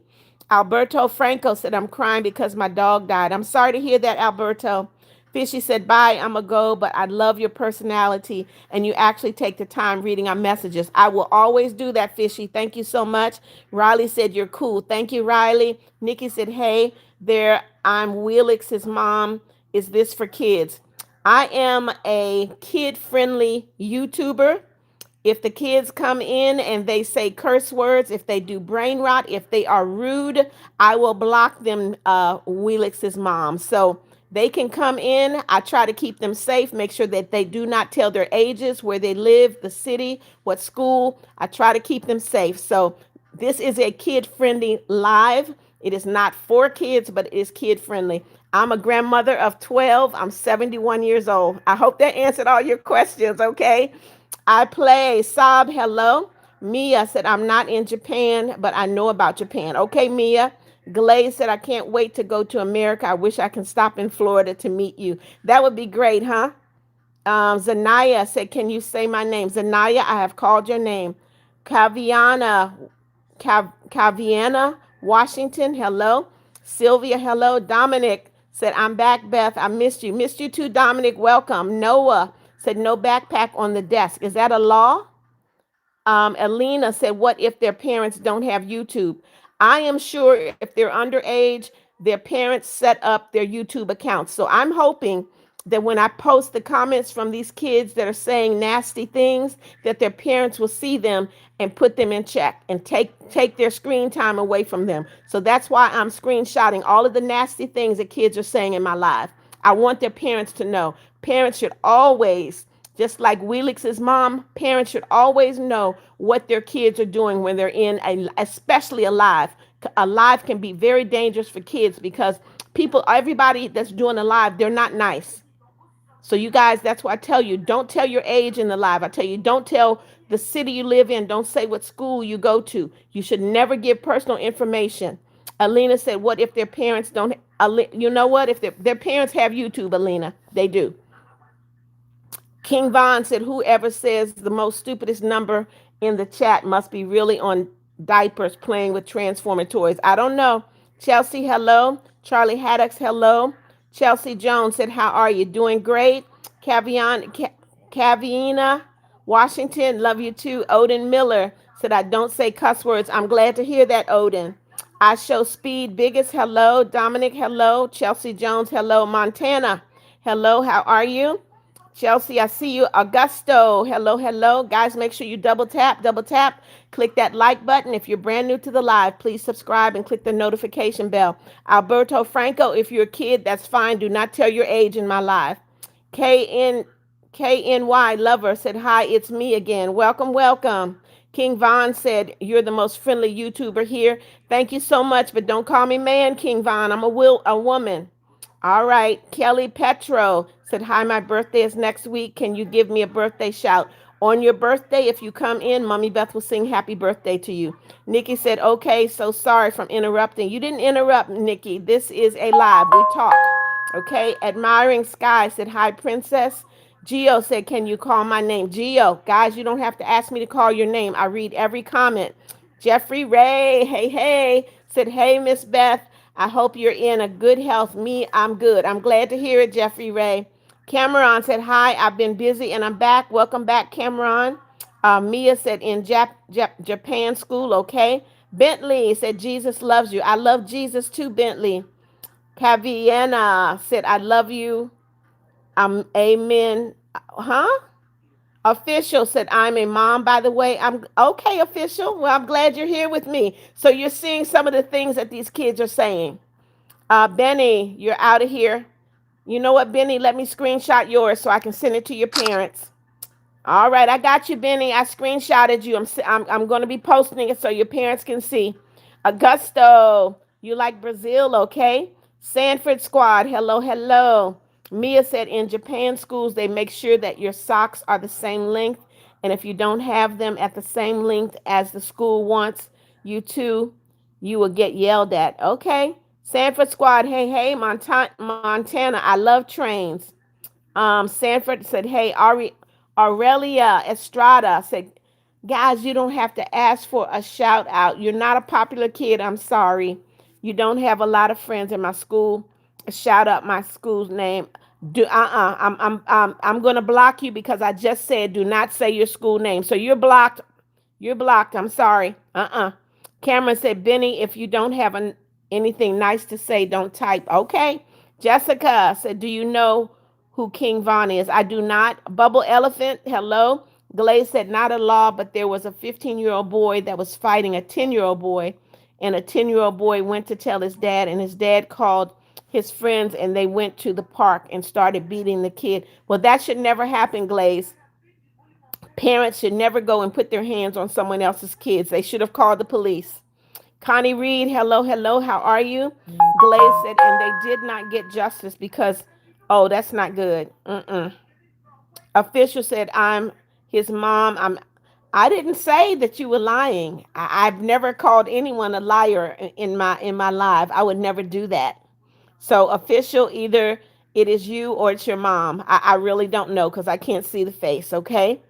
Alberto Franco said, I'm crying because my dog died. I'm sorry to hear that, Alberto. Fishy said, bye, I'm a go, but I love your personality and you actually take the time reading our messages. I will always do that, Fishy. Thank you so much. Riley said, you're cool. Thank you, Riley. Nikki said, hey, there, I'm Wheelix's mom. Is this for kids? I am a kid-friendly YouTuber. If the kids come in and they say curse words, if they do brain rot, if they are rude, I will block them, Wheelix's mom. So they can come in. I try to keep them safe, make sure that they do not tell their ages, where they live, the city, what school. I try to keep them safe. So this is a kid-friendly live. It is not for kids, but it is kid-friendly. I'm a grandmother of 12. I'm 71 years old. I hope that answered all your questions, okay? I play. Sob, hello. Mia said, I'm not in Japan, but I know about Japan. Okay, Mia. Glaze said, I can't wait to go to America. I wish I can stop in Florida to meet you. That would be great, huh? Zanaya said, can you say my name? Zanaya, I have called your name. Caviana, Caviana, Washington, hello. Sylvia, hello. Dominic said, I'm back, Beth. I missed you. Missed you too, Dominic. Welcome. Noah said, no backpack on the desk. Is that a law? Alina said, what if their parents don't have YouTube? I am sure if they're underage, their parents set up their YouTube accounts. So I'm hoping that when I post the comments from these kids that are saying nasty things, that their parents will see them and put them in check and take their screen time away from them. So that's why I'm screenshotting all of the nasty things that kids are saying in my live. I want their parents to know. Parents should always, just like Wheelix's mom, parents should always know what their kids are doing when they're in especially a live. A live can be very dangerous for kids because everybody that's doing a live, they're not nice. So you guys, that's why I tell you, don't tell your age in the live. I tell you, don't tell the city you live in. Don't say what school you go to. You should never give personal information. Alina said, what if their parents don't? You know what? If their parents have YouTube, Alina, they do. King Von said, whoever says the most stupidest number in the chat must be really on diapers playing with transformer toys. I don't know. Chelsea, hello. Charlie Haddocks, hello. Chelsea Jones said, how are you? Doing great. Caviana, Washington, love you too. Odin Miller said, I don't say cuss words. I'm glad to hear that, Odin. I show speed biggest. Hello. Dominic, hello. Chelsea Jones, hello. Montana, hello. How are you? Chelsea, I see you. Augusto, hello, hello. Guys, make sure you double tap, double tap. Click that like button. If you're brand new to the live, please subscribe and click the notification bell. Alberto Franco, if you're a kid, that's fine. Do not tell your age in my live. KN, KNY Lover said, hi, it's me again. Welcome, welcome. King Von said, you're the most friendly YouTuber here. Thank you so much, but don't call me man, King Von. I'm a woman. All right. Kelly Petro said, hi, my birthday is next week. Can you give me a birthday shout? On your birthday, if you come in, Mommy Beth will sing happy birthday to you. Nikki said, okay, so sorry from interrupting. You didn't interrupt, Nikki. This is a live. We talk. Okay. Admiring Sky said, hi, princess. Geo said, can you call my name? Geo, guys, you don't have to ask me to call your name. I read every comment. Jeffrey Ray, hey, hey, said, hey, Miss Beth. I hope you're in a good health. Me, I'm good. I'm glad to hear it, Jeffrey Ray. Cameron said, hi, I've been busy and I'm back. Welcome back, Cameron. Mia said, in Japan school, okay. Bentley said, Jesus loves you. I love Jesus too, Bentley. Caviena said, I love you. Amen. Huh? Official said, I'm a mom, by the way. I'm okay, official. Well, I'm glad you're here with me. So you're seeing some of the things that these kids are saying. Benny, you're out of here. You know what, Benny? Let me screenshot yours so I can send it to your parents. All right, I got you, Benny. I screenshotted you. I'm going to be posting it so your parents can see. Augusto, you like Brazil, okay? Sanford Squad, hello, hello. Mia said in Japan schools, they make sure that your socks are the same length. And if you don't have them at the same length as the school wants you to, you will get yelled at. Okay. Sanford Squad, hey, hey, Montana, I love trains. Sanford said, hey, Aurelia Estrada said, guys, you don't have to ask for a shout out. You're not a popular kid. I'm sorry. You don't have a lot of friends in my school. Shout out my school's name. I'm gonna block you because I just said do not say your school name. So you're blocked. You're blocked. I'm sorry. Cameron said, Benny, if you don't have anything nice to say, don't type. Okay. Jessica said, do you know who King Von is? I do not. Bubble Elephant, hello. Glaze said, not a law, but there was a 15-year-old boy that was fighting a 10-year-old boy, and a 10-year-old boy went to tell his dad, and his dad called his friends, and they went to the park and started beating the kid. Well, that should never happen, Glaze. Parents should never go and put their hands on someone else's kids. They should have called the police. Connie Reed, hello, hello, how are you? Glaze said, and they did not get justice because, oh, that's not good. Official said, I'm his mom. I didn't say that you were lying. I've never called anyone a liar in my life. I would never do that. So official, either it is you or it's your mom. I really don't know because I can't see the face, okay?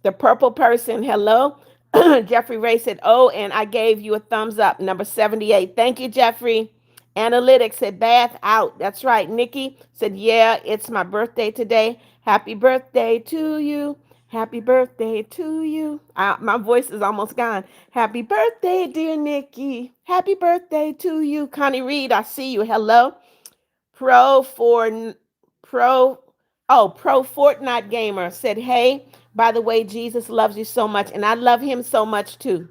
The purple person, hello. Jeffrey Ray said, oh, and I gave you a thumbs up, number 78. Thank you, Jeffrey. Analytics said, bath out. That's right. Nikki said, yeah, it's my birthday today. Happy birthday to you. Happy birthday to you. My voice is almost gone. Happy birthday, dear Nikki. Happy birthday to you. Connie Reed, I see you. Hello. Pro for Pro Pro Fortnite Gamer said, hey, by the way, Jesus loves you so much, and I love him so much too.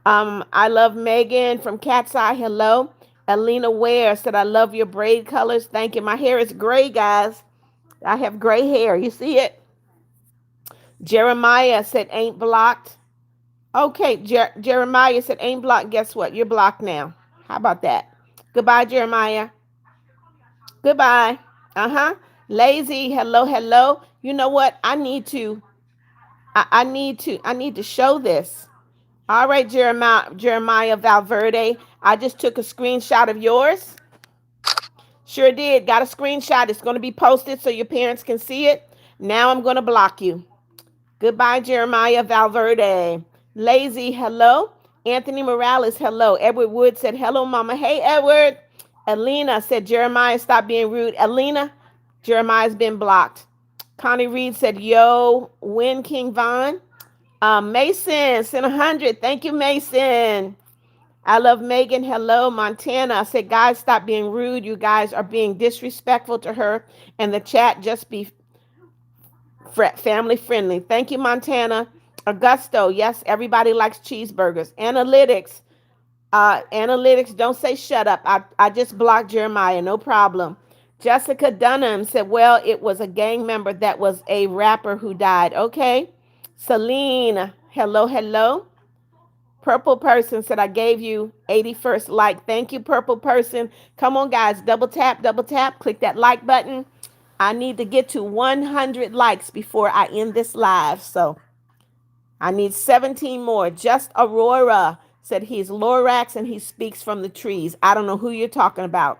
I love Megan from Cat's Eye. Hello. Alina Ware said, I love your braid colors. Thank you. My hair is gray, guys. I have gray hair. You see it? Jeremiah said, ain't blocked. Okay, Jeremiah said, ain't blocked. Guess what? You're blocked now. How about that? Goodbye, Jeremiah. Goodbye. Lazy. Hello, hello. You know what? I need to show this. All right, Jeremiah Valverde. I just took a screenshot of yours. Sure did. Got a screenshot. It's going to be posted so your parents can see it. Now I'm going to block you. Goodbye, Jeremiah Valverde. Lazy, hello. Anthony Morales, hello. Edward Wood said, hello, mama. Hey, Edward. Alina said, Jeremiah, stop being rude. Alina, Jeremiah's been blocked. Connie Reed said, yo, win King Von. Mason sent 100. Thank you, Mason. I love Megan. Hello, Montana. I said, guys, stop being rude. You guys are being disrespectful to her. And the chat just be family friendly. Thank you, Montana. Augusto, yes, everybody likes cheeseburgers. Analytics, analytics, don't say shut up. I just blocked Jeremiah, no problem. Jessica Dunham said, well, it was a gang member that was a rapper who died. Okay. Celine, hello, hello. Purple person said, I gave you 81st like. Thank you, purple person. Come on, guys. Double tap, double tap. Click that like button. I need to get to 100 likes before I end this live. So I need 17 more. Just Aurora said he's Lorax and he speaks from the trees. I don't know who you're talking about.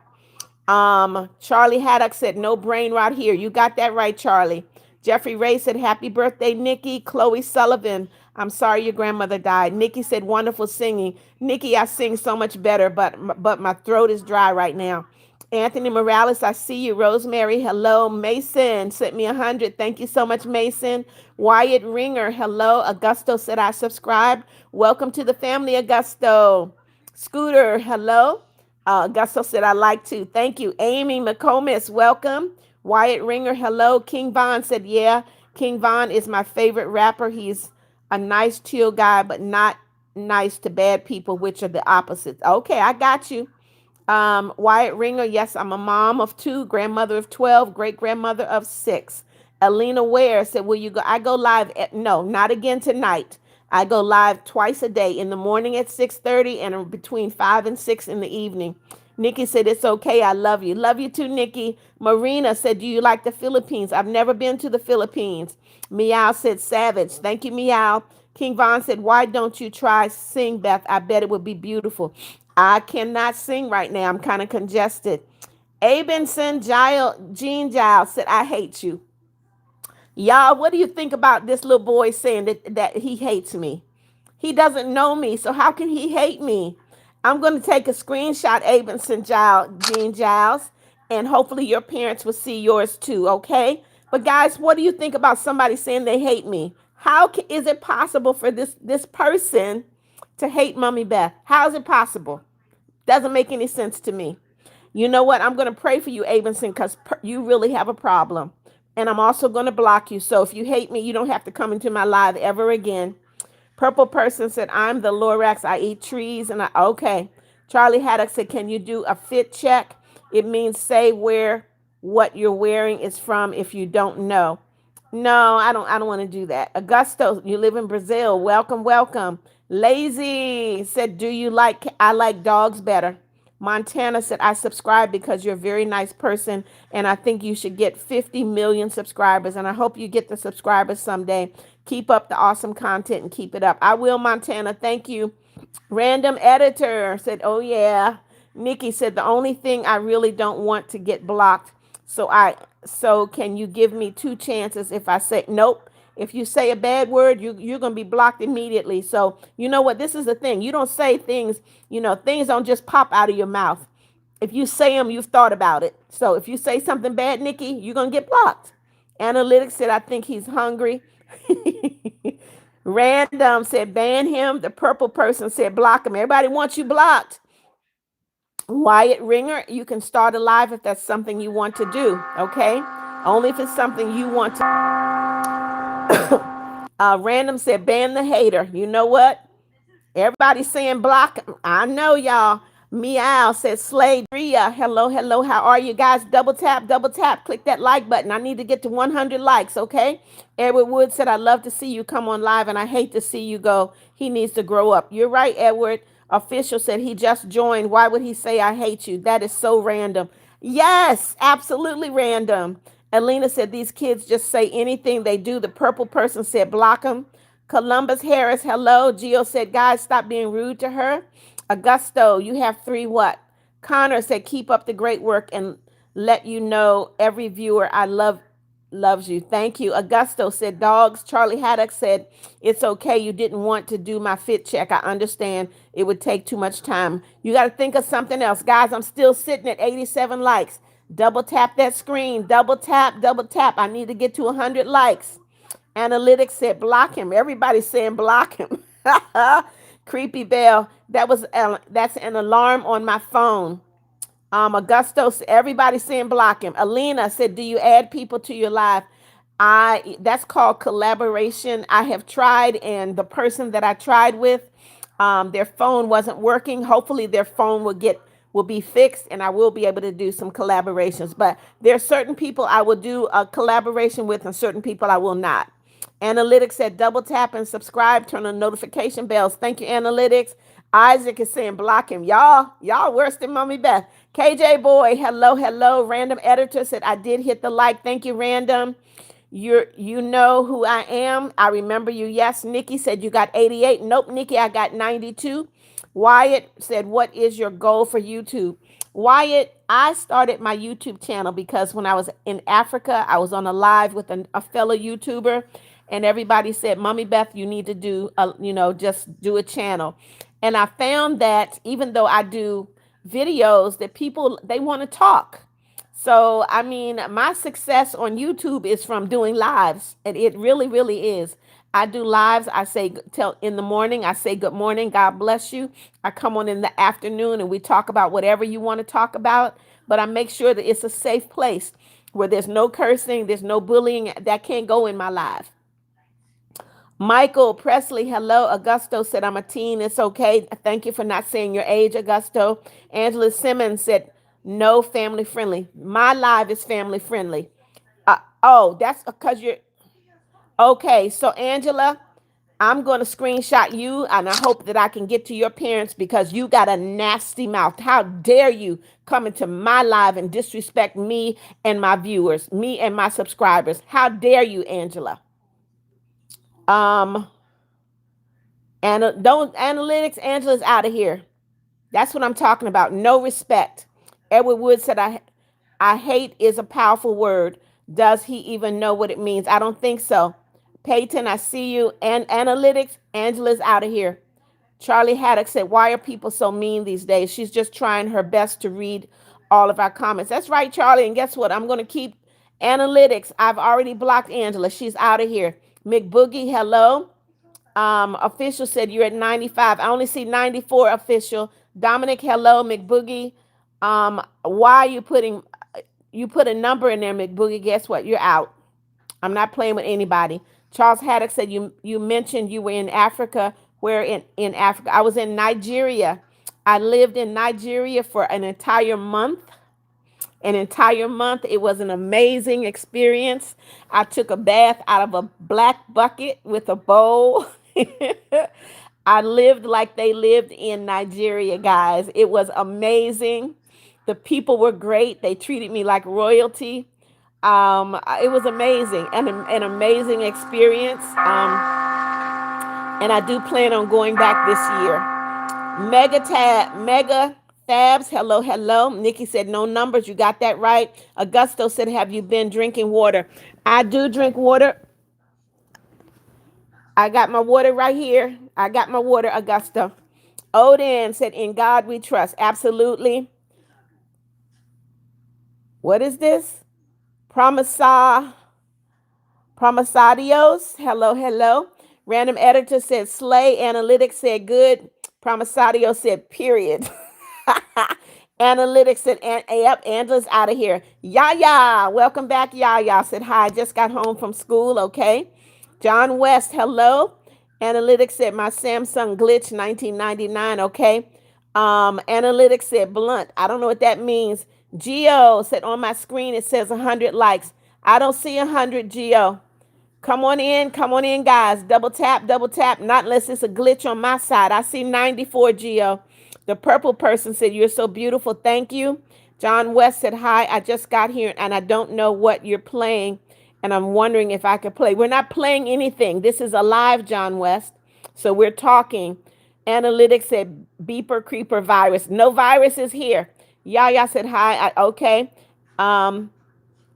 Charlie Haddock said, no brain rot here. You got that right, Charlie. Jeffrey Ray said, happy birthday, Nikki. Chloe Sullivan, I'm sorry your grandmother died. Nikki said, wonderful singing. Nikki, I sing so much better, but my throat is dry right now. Anthony Morales, I see you. Rosemary, hello. Mason sent me 100. Thank you so much, Mason. Wyatt Ringer, hello. Augusto said, I subscribed. Welcome to the family, Augusto. Scooter, hello. Augusto said, I like to. Thank you. Amy McComas, welcome. Wyatt Ringer, hello. King Von said, yeah, King Von is my favorite rapper. He's a nice, chill guy, but not nice to bad people, which are the opposites. Okay, I got you. Wyatt Ringer, yes, I'm a mom of 2, grandmother of 12, great grandmother of 6. Alina Ware said, will you go? I go live no, not again tonight. I go live twice a day, in the morning at 6:30 and between 5 and 6 in the evening. Nikki said, it's okay. I love you. Love you too, Nikki. Marina said, do you like the Philippines? I've never been to the Philippines. Meow said, savage. Thank you, Meow. King Von said, why don't you try sing, Beth? I bet it would be beautiful. I cannot sing right now. I'm kind of congested. Abenson Jean Giles said, I hate you. Y'all, what do you think about this little boy saying that he hates me? He doesn't know me, so how can he hate me? I'm going to take a screenshot, Abenson Jean Giles, and hopefully your parents will see yours too, okay? But guys, what do you think about somebody saying they hate me? Is it possible for this person to hate Mommy Beth? How is it possible? Doesn't make any sense to me. You know what? I'm going to pray for you, Abenson, because you really have a problem. And I'm also going to block you. So if you hate me, you don't have to come into my live ever again. Purple person said, I'm the Lorax. I eat trees. Okay. Charlie Haddock said, can you do a fit check? It means say where what you're wearing is from if you don't know. No, I don't want to do that. Augusto, you live in Brazil. Welcome, welcome. Lazy said, I like dogs better. Montana said, I subscribe because you're a very nice person and I think you should get 50 million subscribers and I hope you get the subscribers someday. Keep up the awesome content and keep it up. I will, Montana. Thank you. Random editor said, oh yeah. Nikki said, the only thing I really don't want to get blocked. So can you give me 2 chances if I say nope? If you say a bad word, you're going to be blocked immediately. So you know what? This is the thing. You don't say things, things don't just pop out of your mouth. If you say them, you've thought about it. So if you say something bad, Nikki, you're going to get blocked. Analytics said, I think he's hungry. Random said, ban him. The purple person said, block him. Everybody wants you blocked. Wyatt Ringer, you can start a live if that's something you want to do, okay? Only if it's something you want to. Random said, ban the hater. You know what? Everybody's saying block. I know, y'all. Meow says, Slade Ria. Hello, hello. How are you guys? Double tap, double tap. Click that like button. I need to get to 100 likes, okay? Edward Wood said, I love to see you come on live, and I hate to see you go. He needs to grow up. You're right, Edward. Official said he just joined. Why would he say I hate you? That is so random. Yes, absolutely random. Alina said these kids just say anything they do. The purple person said block them. Columbus Harris, hello. Gio said, guys, stop being rude to her. Augusto, you have 3 what? Connor said, keep up the great work and let you know every viewer loves you. Thank you. Augusto said, dogs. Charlie Haddock said, it's okay. You didn't want to do my fit check. I understand it would take too much time. You got to think of something else. Guys, I'm still sitting at 87 likes. Double tap that screen. Double tap, double tap. I need to get to 100 likes. Analytics said block him. Everybody's saying block him. Creepy Bell. That's an alarm on my phone. Augusto, everybody saying block him. Alina said, do you add people to your live? That's called collaboration. I have tried, and the person that I tried with, their phone wasn't working. Hopefully their phone will be fixed, and I will be able to do some collaborations. But there are certain people I will do a collaboration with, and certain people I will not. Analytics said double tap and subscribe, turn on notification bells. Thank you, Analytics. Isaac is saying block him. Y'all worse than Mommy Beth. KJ Boy, hello, hello. Random Editor said I did hit the like. Thank you, Random. You know who I am. I remember you. Yes, Nikki said you got 88. Nope, Nikki, I got 92. Wyatt said, what is your goal for YouTube? Wyatt, I started my YouTube channel because when I was in Africa, I was on a live with a fellow YouTuber, and everybody said, Mommy Beth, you need to just do a channel. And I found that even though I do videos, that people, they want to talk. So, I mean, my success on YouTube is from doing lives, and it really, really is. I do lives. I say, tell in the morning, I say, good morning, God bless you. I come on in the afternoon and we talk about whatever you want to talk about, but I make sure that it's a safe place where there's no cursing, there's no bullying that can't go in my live. Michael Presley, hello. Augusto said, I'm a teen. It's okay. Thank you for not saying your age, Augusto. Angela Simmons said, no, family friendly. My live is family friendly. That's because you're okay. So, Angela, I'm going to screenshot you, and I hope that I can get to your parents because you got a nasty mouth. How dare you come into my live and disrespect me and my viewers, me and my subscribers? How dare you, Angela? Um, and don't analytics, Angela's out of here. That's what I'm talking about. No respect. Edward Wood said, I hate is a powerful word. Does he even know what it means? I don't think so. Peyton, I see you. And analytics, Angela's out of here. Charlie Haddock said, why are people so mean these days? She's just trying her best to read all of our comments. That's right, Charlie. And guess what? I'm going to keep analytics. I've already blocked Angela. She's out of here. McBoogie, hello. Official said you're at 95. I only see 94 official. Dominic, hello. McBoogie. Why are you put a number in there, McBoogie? Guess what? You're out. I'm not playing with anybody. Charles Haddock said you mentioned you were in Africa. Where in Africa? I was in Nigeria. I lived in Nigeria for an entire month. It was an amazing experience. I took a bath out of a black bucket with a bowl. I lived like they lived in Nigeria, guys. It was amazing. The people were great. They treated me like royalty. It was amazing, an amazing experience. And I do plan on going back this year. Mega Fabs, hello, hello. Nikki said no numbers. You got that right. Augusto said, have you been drinking water? I do drink water. I got my water right here. I got my water, Augusto. Odin said, in God we trust. Absolutely. What is this? Promisadios. Hello, hello. Random Editor said slay. Analytics said good. Promisadio said period. Analytics said, yep, Angela's out of here. Yaya, welcome back. Yaya said hi. Just got home from school. Okay. John West, hello. Analytics said my Samsung glitch 1999. Okay. Analytics said blunt. I don't know what that means. Geo said on my screen it says 100 likes. I don't see 100, Geo. Come on in, guys. Double tap. Not unless it's a glitch on my side. I see 94, Geo. The purple person said, you're so beautiful. Thank you. John West said, hi, I just got here and I don't know what you're playing. And I'm wondering if I could play. We're not playing anything. This is a live, John West. So we're talking. Analytics said, beeper, creeper, virus. No viruses here. Yaya said, hi. Okay.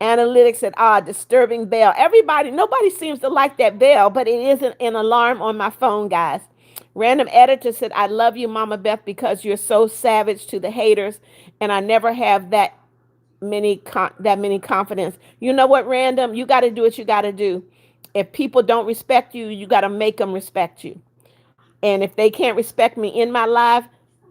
Analytics said, disturbing bell. Nobody seems to like that bell, but it isn't an alarm on my phone, guys. Random Editor said, I love you, Mama Beth, because you're so savage to the haters, and I never have that many confidence. You know what, Random? You got to do what you got to do. If people don't respect you, you got to make them respect you. And if they can't respect me in my life,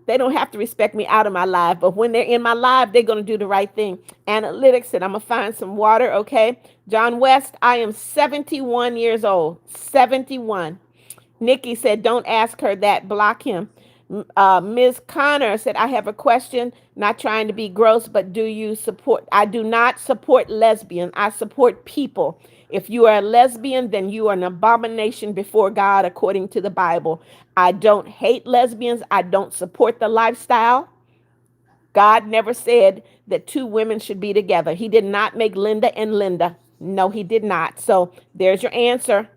they don't have to respect me out of my life. But when they're in my life, they're going to do the right thing. Analytics said, I'm going to find some water. Okay. John West, I am 71 years old. 71. Nikki said, don't ask her that. Block him. Ms. Connor said, I have a question. Not trying to be gross, but do you support? I do not support lesbian. I support people. If you are a lesbian, then you are an abomination before God, according to the Bible. I don't hate lesbians. I don't support the lifestyle. God never said that two women should be together. He did not make Linda and Linda. No, he did not. So there's your answer.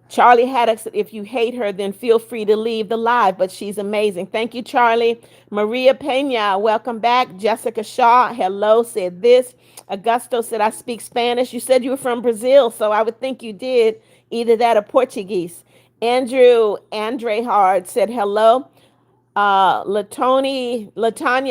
Charlie Haddock said, if you hate her, then feel free to leave the live, but she's amazing. Thank you, Charlie. Maria Pena, welcome back. Jessica Shaw, hello, said this. Augusto said, I speak Spanish. You said you were from Brazil, so I would think you did. Either that or Portuguese. Andre Hard said, hello. Latanya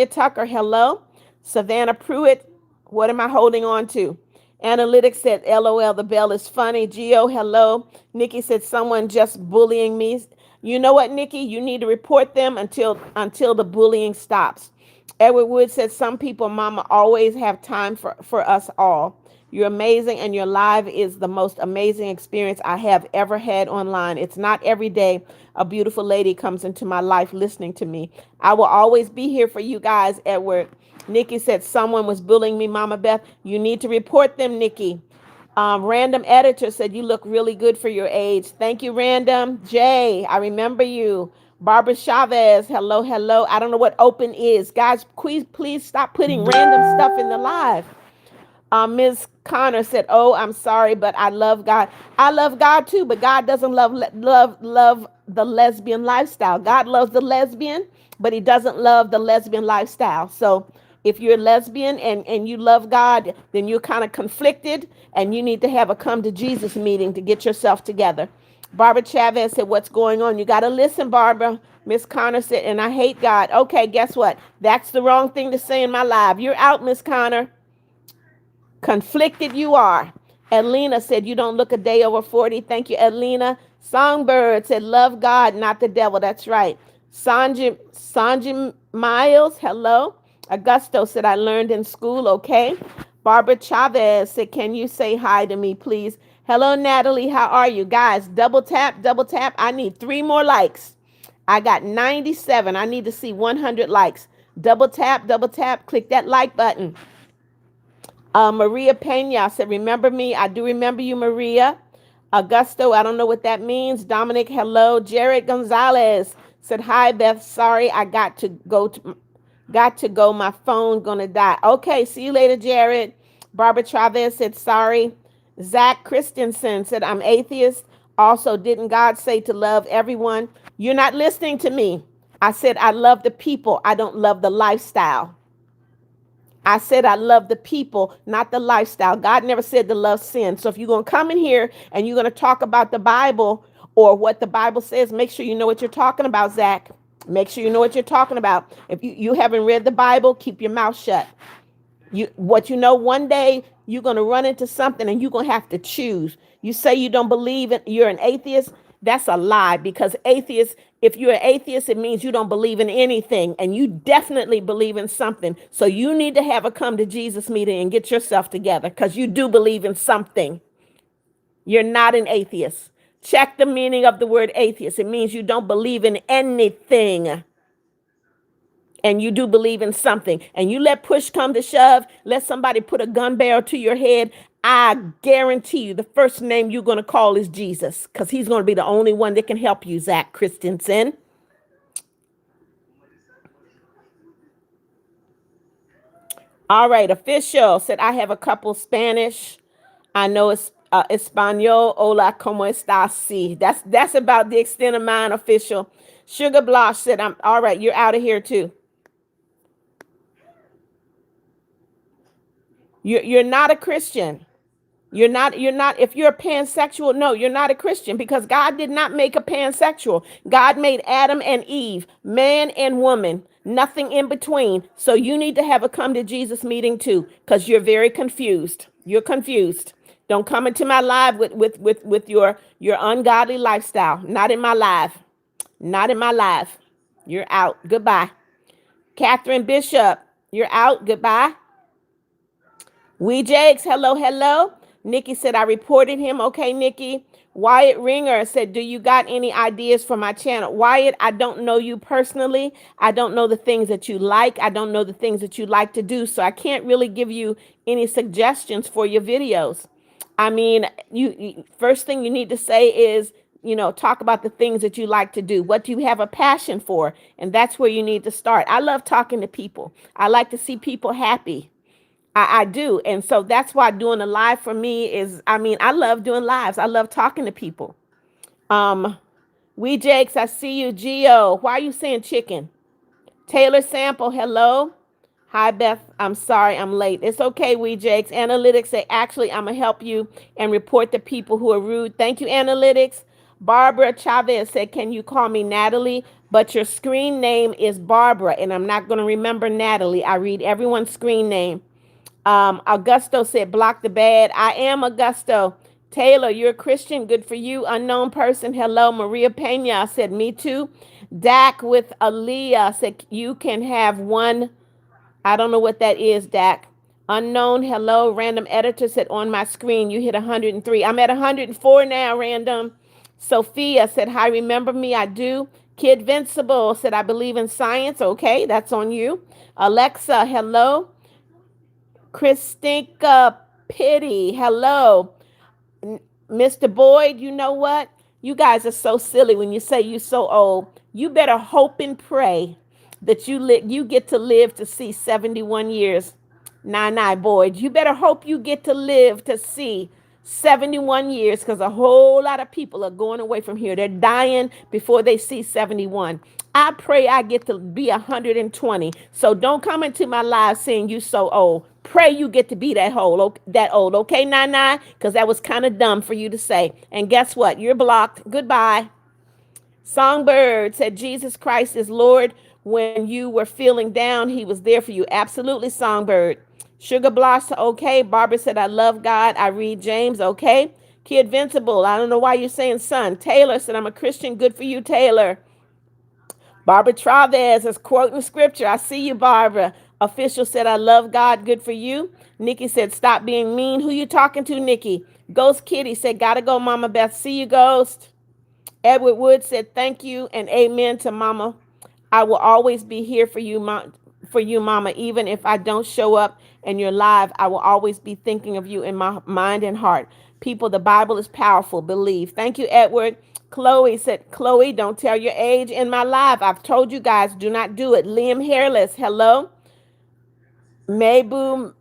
Tucker, hello. Savannah Pruitt, what am I holding on to? Analytics said, LOL, the bell is funny. Geo, hello. Nikki said, someone just bullying me. You know what, Nikki? You need to report them until the bullying stops. Edward Wood said, some people, mama, always have time for us all. You're amazing, and your live is the most amazing experience I have ever had online. It's not every day a beautiful lady comes into my life listening to me. I will always be here for you guys, Edward. Nikki said, someone was bullying me, Mama Beth. You need to report them, Nikki. Random Editor said, you look really good for your age. Thank you, Random. Jay, I remember you. Barbara Chavez, hello, hello. I don't know what open is. Guys, please stop putting random stuff in the live. Ms. Connor said, oh, I'm sorry, but I love God. I love God too, but God doesn't love the lesbian lifestyle. God loves the lesbian, but he doesn't love the lesbian lifestyle. So if you're a lesbian and you love God, then you're kind of conflicted, and you need to have a come to Jesus meeting to get yourself together. Barbara Chavez said, what's going on? You got to listen, Barbara. Miss Connor said, and I hate God. Okay, guess what? That's the wrong thing to say in my live. You're out, Miss Connor. Conflicted you are. Edlina said, you don't look a day over 40. Thank you, Edlina. Songbird said, love God, not the devil. That's right. Sanji Miles, hello. Augusto said, I learned in school, okay. Barbara Chavez said, can you say hi to me, please? Hello, Natalie. How are you? Guys, double tap, double tap. I need 3 more likes. I got 97. I need to see 100 likes. Double tap, click that like button. Maria Pena said, remember me? I do remember you, Maria. Augusto, I don't know what that means. Dominic, hello. Jared Gonzalez said, hi, Beth. Sorry, I got to go. My phone gonna die. Okay, see you later, Jared. Barbara Chavez said, sorry. Zach Christensen said, I'm atheist. Also, didn't God say to love everyone? You're not listening to me. I said, I love the people. I don't love the lifestyle. I said I love the people, not the lifestyle. God never said to love sin. So if you're going to come in here and you're going to talk about the Bible or what the Bible says, make sure you know what you're talking about, Zach. Make sure you know what you're talking about. If you haven't read the Bible, keep your mouth shut. One day you're going to run into something and you're going to have to choose. You say you don't believe it, you're an atheist. That's a lie, because if you're an atheist, it means you don't believe in anything, and you definitely believe in something. So you need to have a come to Jesus meeting and get yourself together, because you do believe in something. You're not an atheist. Check the meaning of the word atheist. It means you don't believe in anything. And you do believe in something, and you let push come to shove, let somebody put a gun barrel to your head, I guarantee you the first name you're going to call is Jesus, because he's going to be the only one that can help you, Zach Christensen. All right, official said, I have a couple Spanish. I know it's Espanol. Hola, como estás? Sí. That's about the extent of mine, official. Sugar Blush said, I'm all right, you're out of here too. You're not a Christian. You're not, if you're a pansexual, no, you're not a Christian, because God did not make a pansexual. God made Adam and Eve, man and woman, nothing in between. So you need to have a come to Jesus meeting too, because you're very confused. You're confused. Don't come into my live with your ungodly lifestyle. Not in my live. Not in my live. You're out. Goodbye. Catherine Bishop, you're out. Goodbye. We Jakes, hello, hello. Nikki said, I reported him. Okay, Nikki. Wyatt Ringer said, do you got any ideas for my channel? Wyatt, I don't know you personally. I don't know the things that you like. I don't know the things that you like to do. So I can't really give you any suggestions for your videos. I mean, you first thing you need to say is, talk about the things that you like to do. What do you have a passion for? And that's where you need to start. I love talking to people. I like to see people happy. I do. And so that's why doing a live for me is, I mean, I love doing lives. I love talking to people. Um, We Jakes, I see you. Geo, why are you saying chicken? Taylor Sample, hello. Hi, Beth. I'm sorry I'm late. It's okay, We Jakes. Analytics say, actually, I'm going to help you and report the people who are rude. Thank you, Analytics. Barbara Chavez said, can you call me Natalie? But your screen name is Barbara, and I'm not going to remember Natalie. I read everyone's screen name. Augusto said, block the bad. I am Augusto. Taylor, you're a Christian. Good for you. Unknown person. Hello. Maria Pena said, me too. Dak with Aaliyah said, you can have one. I don't know what that is, Dak. Unknown. Hello. Random editor said, on my screen, you hit 103. I'm at 104 now, random. Sophia said, hi, remember me? I do. Kid Vincible said, I believe in science. Okay, that's on you. Alexa, hello. Christinka Pity, hello. Mr. Boyd, you know what? You guys are so silly when you say you're so old. You better hope and pray that you get to live to see 71 years. Nah, Boyd. You better hope you get to live to see 71 years, because a whole lot of people are going away from here. They're dying before they see 71. I pray I get to be 120. So don't come into my live saying you so old. Pray you get to be that old. Okay, Nine, because that was kind of dumb for you to say. And guess what? You're blocked. Goodbye. Songbird said, Jesus Christ is Lord. When you were feeling down, he was there for you. Absolutely, Songbird. Sugar Blossom, okay. Barbara said, I love God. I read James, okay. Kid Vincible, I don't know why you're saying son. Taylor said, I'm a Christian. Good for you, Taylor. Barbara Chavez is quoting scripture. I see you, Barbara. Official said, I love God. Good for you. Nikki said, stop being mean. Who you talking to, Nikki? Ghost Kitty said, gotta go, Mama Beth. See you, Ghost. Edward Wood said, thank you and amen to Mama. I will always be here for you, Mama. Even if I don't show up and you're live, I will always be thinking of you in my mind and heart. People, the Bible is powerful. Believe. Thank you, Edward. Chloe said, Chloe, don't tell your age in my live. I've told you guys, do not do it. Liam Hairless, hello. Mabu,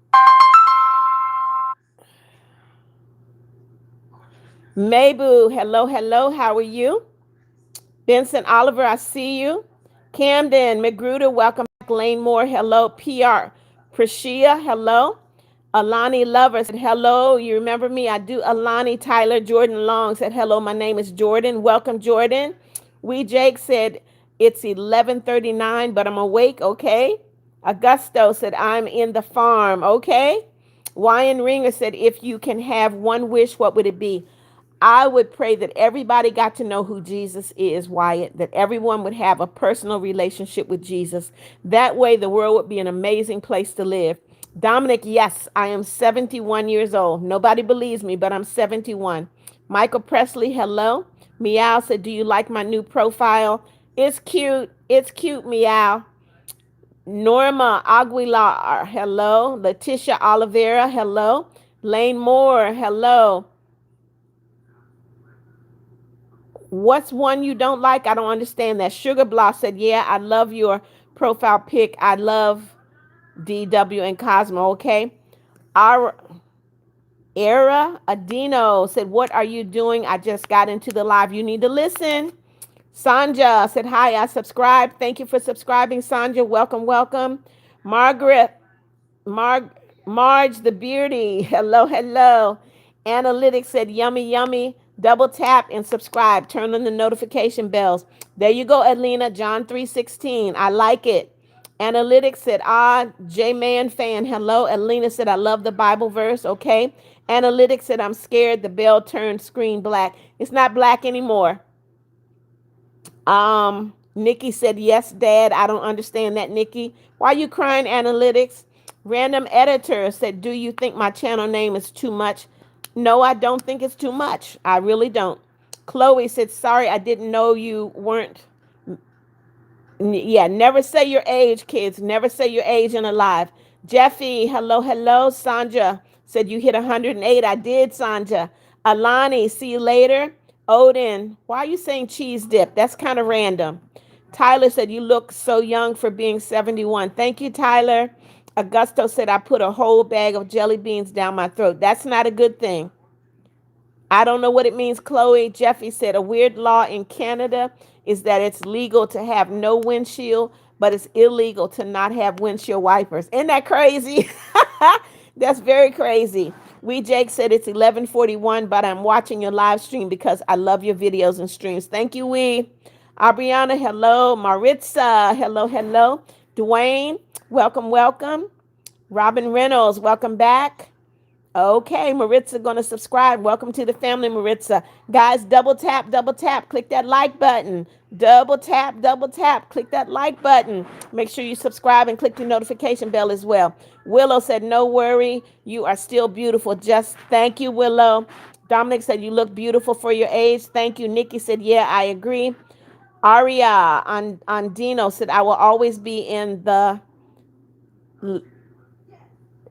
hello. How are you? Benson Oliver, I see you. Camden Magruder, welcome back. Lane Moore, hello. PR Prashia, hello. Alani Lover said, hello. You remember me? I do. Alani Tyler Jordan Long said, hello. My name is Jordan. Welcome, Jordan. We Jake said, it's 11:39, but I'm awake. Okay. Augusto said, I'm in the farm. Okay. Wyan Ringer said, if you can have one wish, what would it be? I would pray that everybody got to know who Jesus is, Wyatt, that everyone would have a personal relationship with Jesus. That way, the world would be an amazing place to live. Dominic, yes, I am 71 years old. Nobody believes me, but I'm 71. Michael Presley, hello. Meow said, do you like my new profile? It's cute. It's cute, Meow. Norma Aguilar, hello. Letitia Oliveira, hello. Lane Moore, hello. What's one you don't like? I don't understand that. Sugar Block said, yeah, I love your profile pic. I love DW and Cosmo, okay? Our Era Adino said, what are you doing? I just got into the live. You need to listen. Sanja said, hi, I subscribed. Thank you for subscribing, Sanja. Welcome. Margaret, Marge the Beauty, hello. Analytics said, yummy. Double tap and subscribe. Turn on the notification bells. There you go, Adelina. John 3:16. I like it. Analytics said, J-Man fan, hello. Alina said, I love the Bible verse, okay. Analytics said, I'm scared the bell turned screen black. It's not black anymore. Nikki said, yes, Dad. I don't understand that, Nikki. Why are you crying, Analytics? Random editor said, do you think my channel name is too much? No, I don't think it's too much. I really don't. Chloe said, sorry, I didn't know you weren't. Yeah, never say your age, kids. Never say your age in a live. Jeffy, hello, hello. Sandra said you hit 108. I did, Sandra. Alani, see you later. Odin, why are you saying cheese dip? That's kind of random. Tyler said you look so young for being 71. Thank you, Tyler. Augusto said I put a whole bag of jelly beans down my throat. That's not a good thing. I don't know what it means, Chloe. Jeffy said a weird law in Canada is that it's legal to have no windshield, but it's illegal to not have windshield wipers. Isn't that crazy? That's very crazy. We Jake said it's 11:41, but I'm watching your live stream because I love your videos and streams. Thank you, we. Aubriana, hello. Maritza, hello, hello. Dwayne, welcome, welcome. Robin Reynolds, welcome back. Okay, Maritza gonna subscribe. Welcome to the family, Maritza. Guys, double tap, click that like button. Double tap, click that like button. Make sure you subscribe and click the notification bell as well. Willow said, no worry, you are still beautiful. Just thank you, Willow. Dominic said, you look beautiful for your age. Thank you. Nikki said, yeah, I agree. Aria Andino said, I will always be in the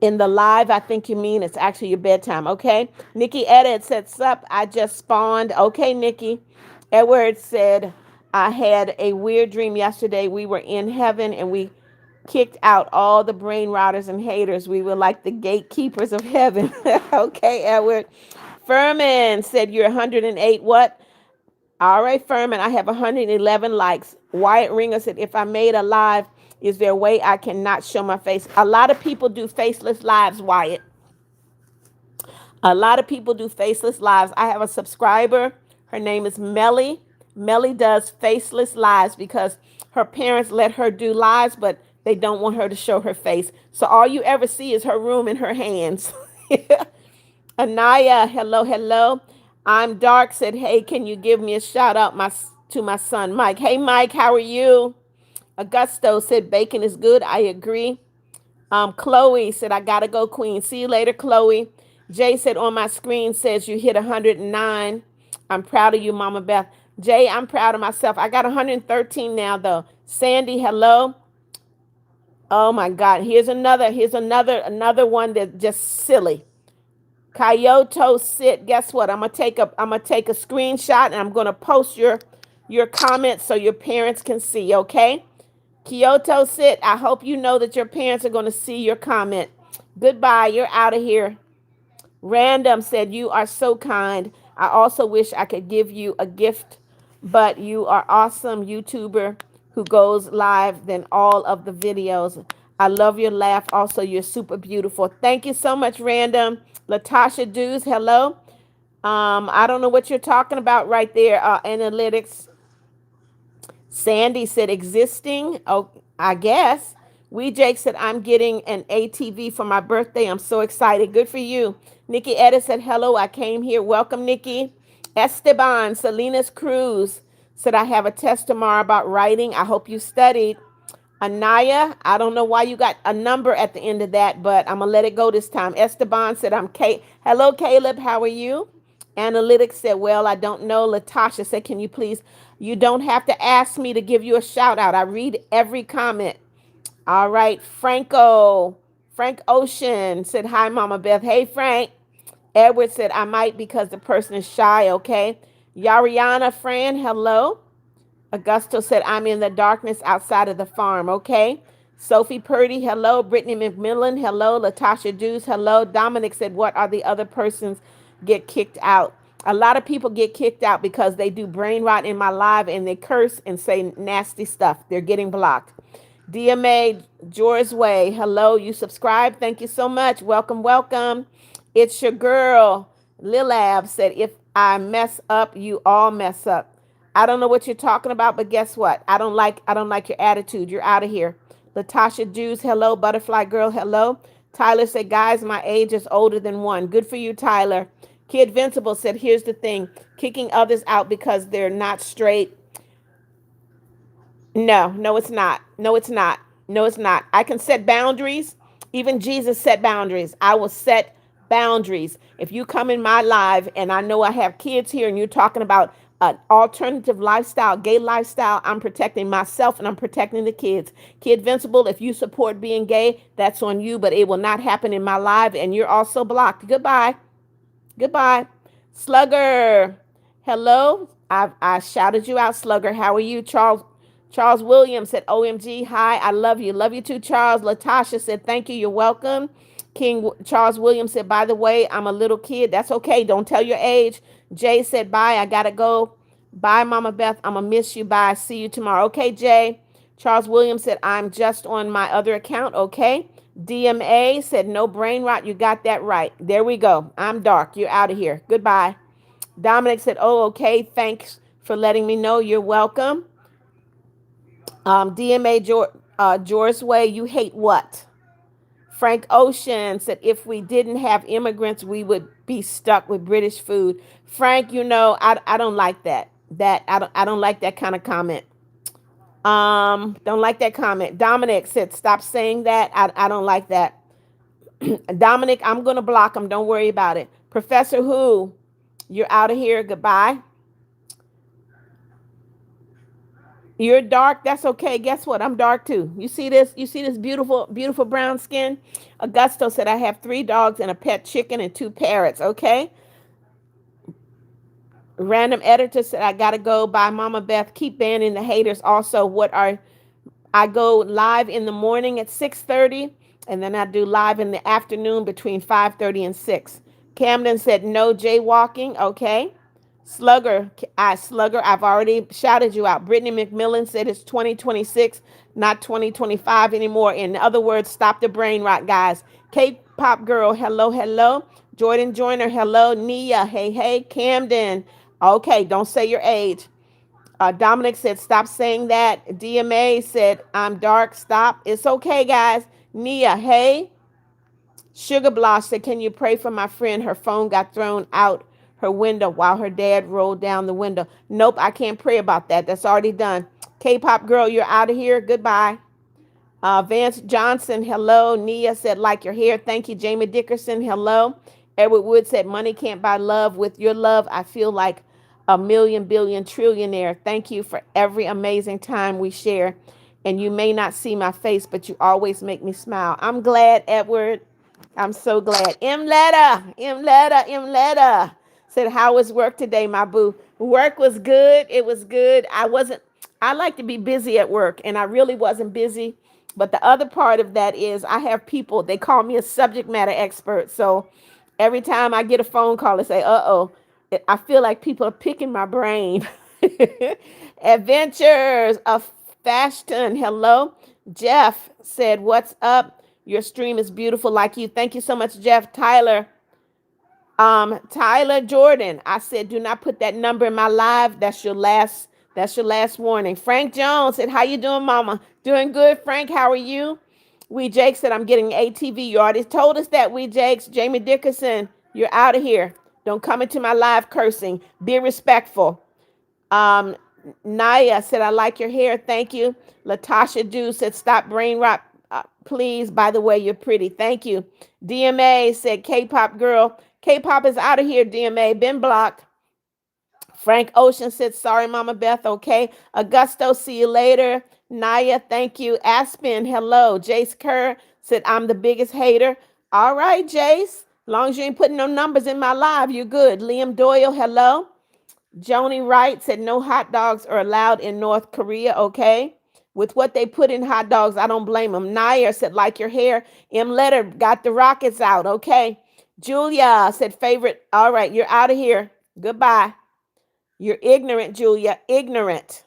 live. I think you mean it's actually your bedtime. Okay. Nikki Edit said, sup, I just spawned. Okay, Nikki. Edward said, I had a weird dream yesterday. We were in heaven and we kicked out all the brain rotters and haters. We were like the gatekeepers of heaven. Okay, Edward. Furman said, you're 108. What? All right, Furman, I have 111 likes. Wyatt Ringer said, if I made a live, is there a way I cannot show my face? A lot of people do faceless lives, Wyatt. A lot of people do faceless lives. I have a subscriber. Her name is Melly. Melly does faceless lives because her parents let her do lives, but they don't want her to show her face. So all you ever see is her room and her hands. Anaya, hello, hello. I'm Dark said, hey, can you give me a shout out to my son, Mike? Hey, Mike, how are you? Augusto said, bacon is good. I agree. Chloe said, I got to go, Queen. See you later, Chloe. Jay said, on my screen says you hit 109. I'm proud of you, Mama Beth. Jay, I'm proud of myself. I got 113 now, though. Sandy, hello. Oh, my God. Here's another one that's just silly. Kyoto sit. Guess what? I'm gonna take a screenshot and I'm gonna post your comments so your parents can see. Okay, Kyoto sit. I hope you know that your parents are gonna see your comment. Goodbye. You're out of here. Random said, you are so kind. I also wish I could give you a gift, but you are awesome YouTuber who goes live than all of the videos. I love your laugh. Also, you're super beautiful. Thank you so much, Random. Latasha Dews, hello. I don't know what you're talking about right there, analytics. Sandy said existing. Oh, I guess. We Jake said, I'm getting an ATV for my birthday. I'm so excited. Good for you. Nikki Edis said, hello, I came here. Welcome, Nikki. Esteban, Salinas Cruz said, I have a test tomorrow about writing. I hope you studied. Anaya, I don't know why you got a number at the end of that, but I'm going to let it go this time. Esteban said, I'm Kate. Hello, Caleb. How are you? Analytics said, well, I don't know. Latasha said, can you please? You don't have to ask me to give you a shout out. I read every comment. All right. Frank Ocean said, hi, Mama Beth. Hey, Frank. Edward said, I might because the person is shy. Okay. Yariana Fran, hello. Augusto said, I'm in the darkness outside of the farm. Okay. Sophie Purdy, hello. Brittany McMillan, hello. Latasha Dews, hello. Dominic said, what are the other persons get kicked out? A lot of people get kicked out because they do brain rot in my live and they curse and say nasty stuff. They're getting blocked. DMA George Way, hello. You subscribe. Thank you so much. Welcome, welcome. It's your girl. Lilab said, if I mess up, you all mess up. I don't know what you're talking about, but guess what? I don't like your attitude. You're out of here. Latasha Jews, hello. Butterfly Girl, hello. Tyler said, guys, my age is older than one. Good for you, Tyler. Kid Vincible said, here's the thing, kicking others out because they're not straight. No, it's not. No, it's not. No, it's not. I can set boundaries. Even Jesus set boundaries. I will set boundaries. If you come in my live and I know I have kids here and you're talking about an alternative lifestyle, gay lifestyle, I'm protecting myself and I'm protecting the kids. Kid Vincible, if you support being gay, that's on you, but it will not happen in my live and you're also blocked. Goodbye. Goodbye. Slugger. Hello. I shouted you out, Slugger. How are you? Charles Williams said, OMG, hi, I love you. Love you too, Charles. Latasha said, thank you, you're welcome. Charles Williams said, by the way, I'm a little kid. That's okay. Don't tell your age. Jay said, bye, I gotta go. Bye, Mama Beth. I'm gonna miss you. Bye. See you tomorrow. Okay, Jay. Charles Williams said, I'm just on my other account. Okay. DMA said, no brain rot. You got that right. There we go. I'm dark. You're out of here. Goodbye. Dominic said, oh, okay. Thanks for letting me know. You're welcome. DMA George Way, you hate what? Frank Ocean said, if we didn't have immigrants, we would be stuck with British food. Frank, I don't like that. I don't like that kind of comment. Don't like that comment. Dominic said, stop saying that. I don't like that. Dominic, I'm gonna block him. Don't worry about it. Professor Who, you're out of here. Goodbye. You're dark. That's okay. Guess what? I'm dark too. You see this? You see this beautiful, beautiful brown skin? Augusto said, I have 3 dogs and a pet chicken and 2 parrots. Okay. Random editor said, I gotta go. Bye, Mama Beth. Keep banning the haters. Also, I go live in the morning at 6:30, and then I do live in the afternoon between 5:30 and 6. Camden said, no jaywalking. Okay. Slugger, I've already shouted you out. Brittany McMillan said it's 2026, not 2025 anymore. In other words, stop the brain rot, guys. K-pop girl, hello, hello. Jordan Joyner, hello. Nia, hey, hey. Camden, okay, don't say your age. Dominic said, stop saying that. DMA said, I'm dark, stop. It's okay, guys. Nia, hey. Sugar Blosh said, can you pray for my friend? Her phone got thrown out her window while her dad rolled down the window. Nope, I can't pray about that. That's already done. K-pop girl, you're out of here. Goodbye. Vance Johnson, hello. Nia said, like your hair. Thank you. Jamie Dickerson, hello. Edward Wood said, money can't buy love. With your love, I feel like a million billion trillionaire. Thank you for every amazing time we share. And you may not see my face, but you always make me smile. I'm glad, Edward. I'm so glad. M. Letta said, how was work today, my boo? Work was good. It was good. I like to be busy at work, and I really wasn't busy. But the other part of that is I have people, they call me a subject matter expert. So every time I get a phone call, they say, uh-oh, I feel like people are picking my brain. Adventures of Fashion, hello. Jeff said, what's up? Your stream is beautiful like you. Thank you so much, Jeff. Tyler Jordan, I said, do not put that number in my live. That's your last warning. Frank Jones said, how you doing, mama? Doing good, Frank. How are you? We Jake said, I'm getting ATV. You already told us that, We Jakes. Jamie Dickerson, you're out of here. Don't come into my live cursing. Be respectful. Naya said, I like your hair. Thank you. Latasha Dew said, stop brain rot. Please, by the way, you're pretty. Thank you. DMA said, K-pop girl. K-pop is out of here, DMA. Been blocked. Frank Ocean said, sorry, Mama Beth. Okay. Augusto, see you later. Naya, thank you. Aspen, hello. Jace Kerr said, I'm the biggest hater. All right, Jace. Long as you ain't putting no numbers in my live, you're good. Liam Doyle, hello. Joni Wright said, no hot dogs are allowed in North Korea. Okay. With what they put in hot dogs, I don't blame them. Nair said, like your hair. M. Letter got the rockets out. Okay. Julia said, favorite. All right, you're out of here. Goodbye. You're ignorant, Julia. Ignorant.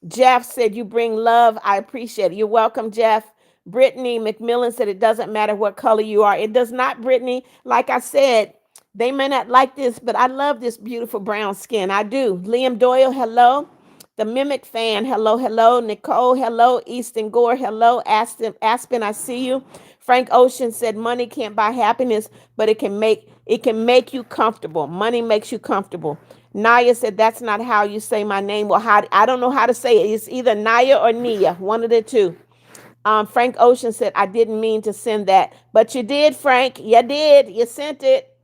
Jeff said, you bring love. I appreciate it. You're welcome, Jeff. Brittany McMillan said, it doesn't matter what color you are. It does not, Brittany. Like I said, they may not like this, but I love this beautiful brown skin. I do. Liam Doyle, hello. The Mimic Fan, hello, hello. Nicole, hello. Easton Gore, hello. Aspen, I see you. Frank Ocean said money can't buy happiness, but it can make you comfortable. Money makes you comfortable. Naya said that's not how you say my name. Well, how I don't know how to say it. It's either Naya or Nia, one of the two. Frank Ocean said I didn't mean to send that, but you did, Frank. You did. You sent it.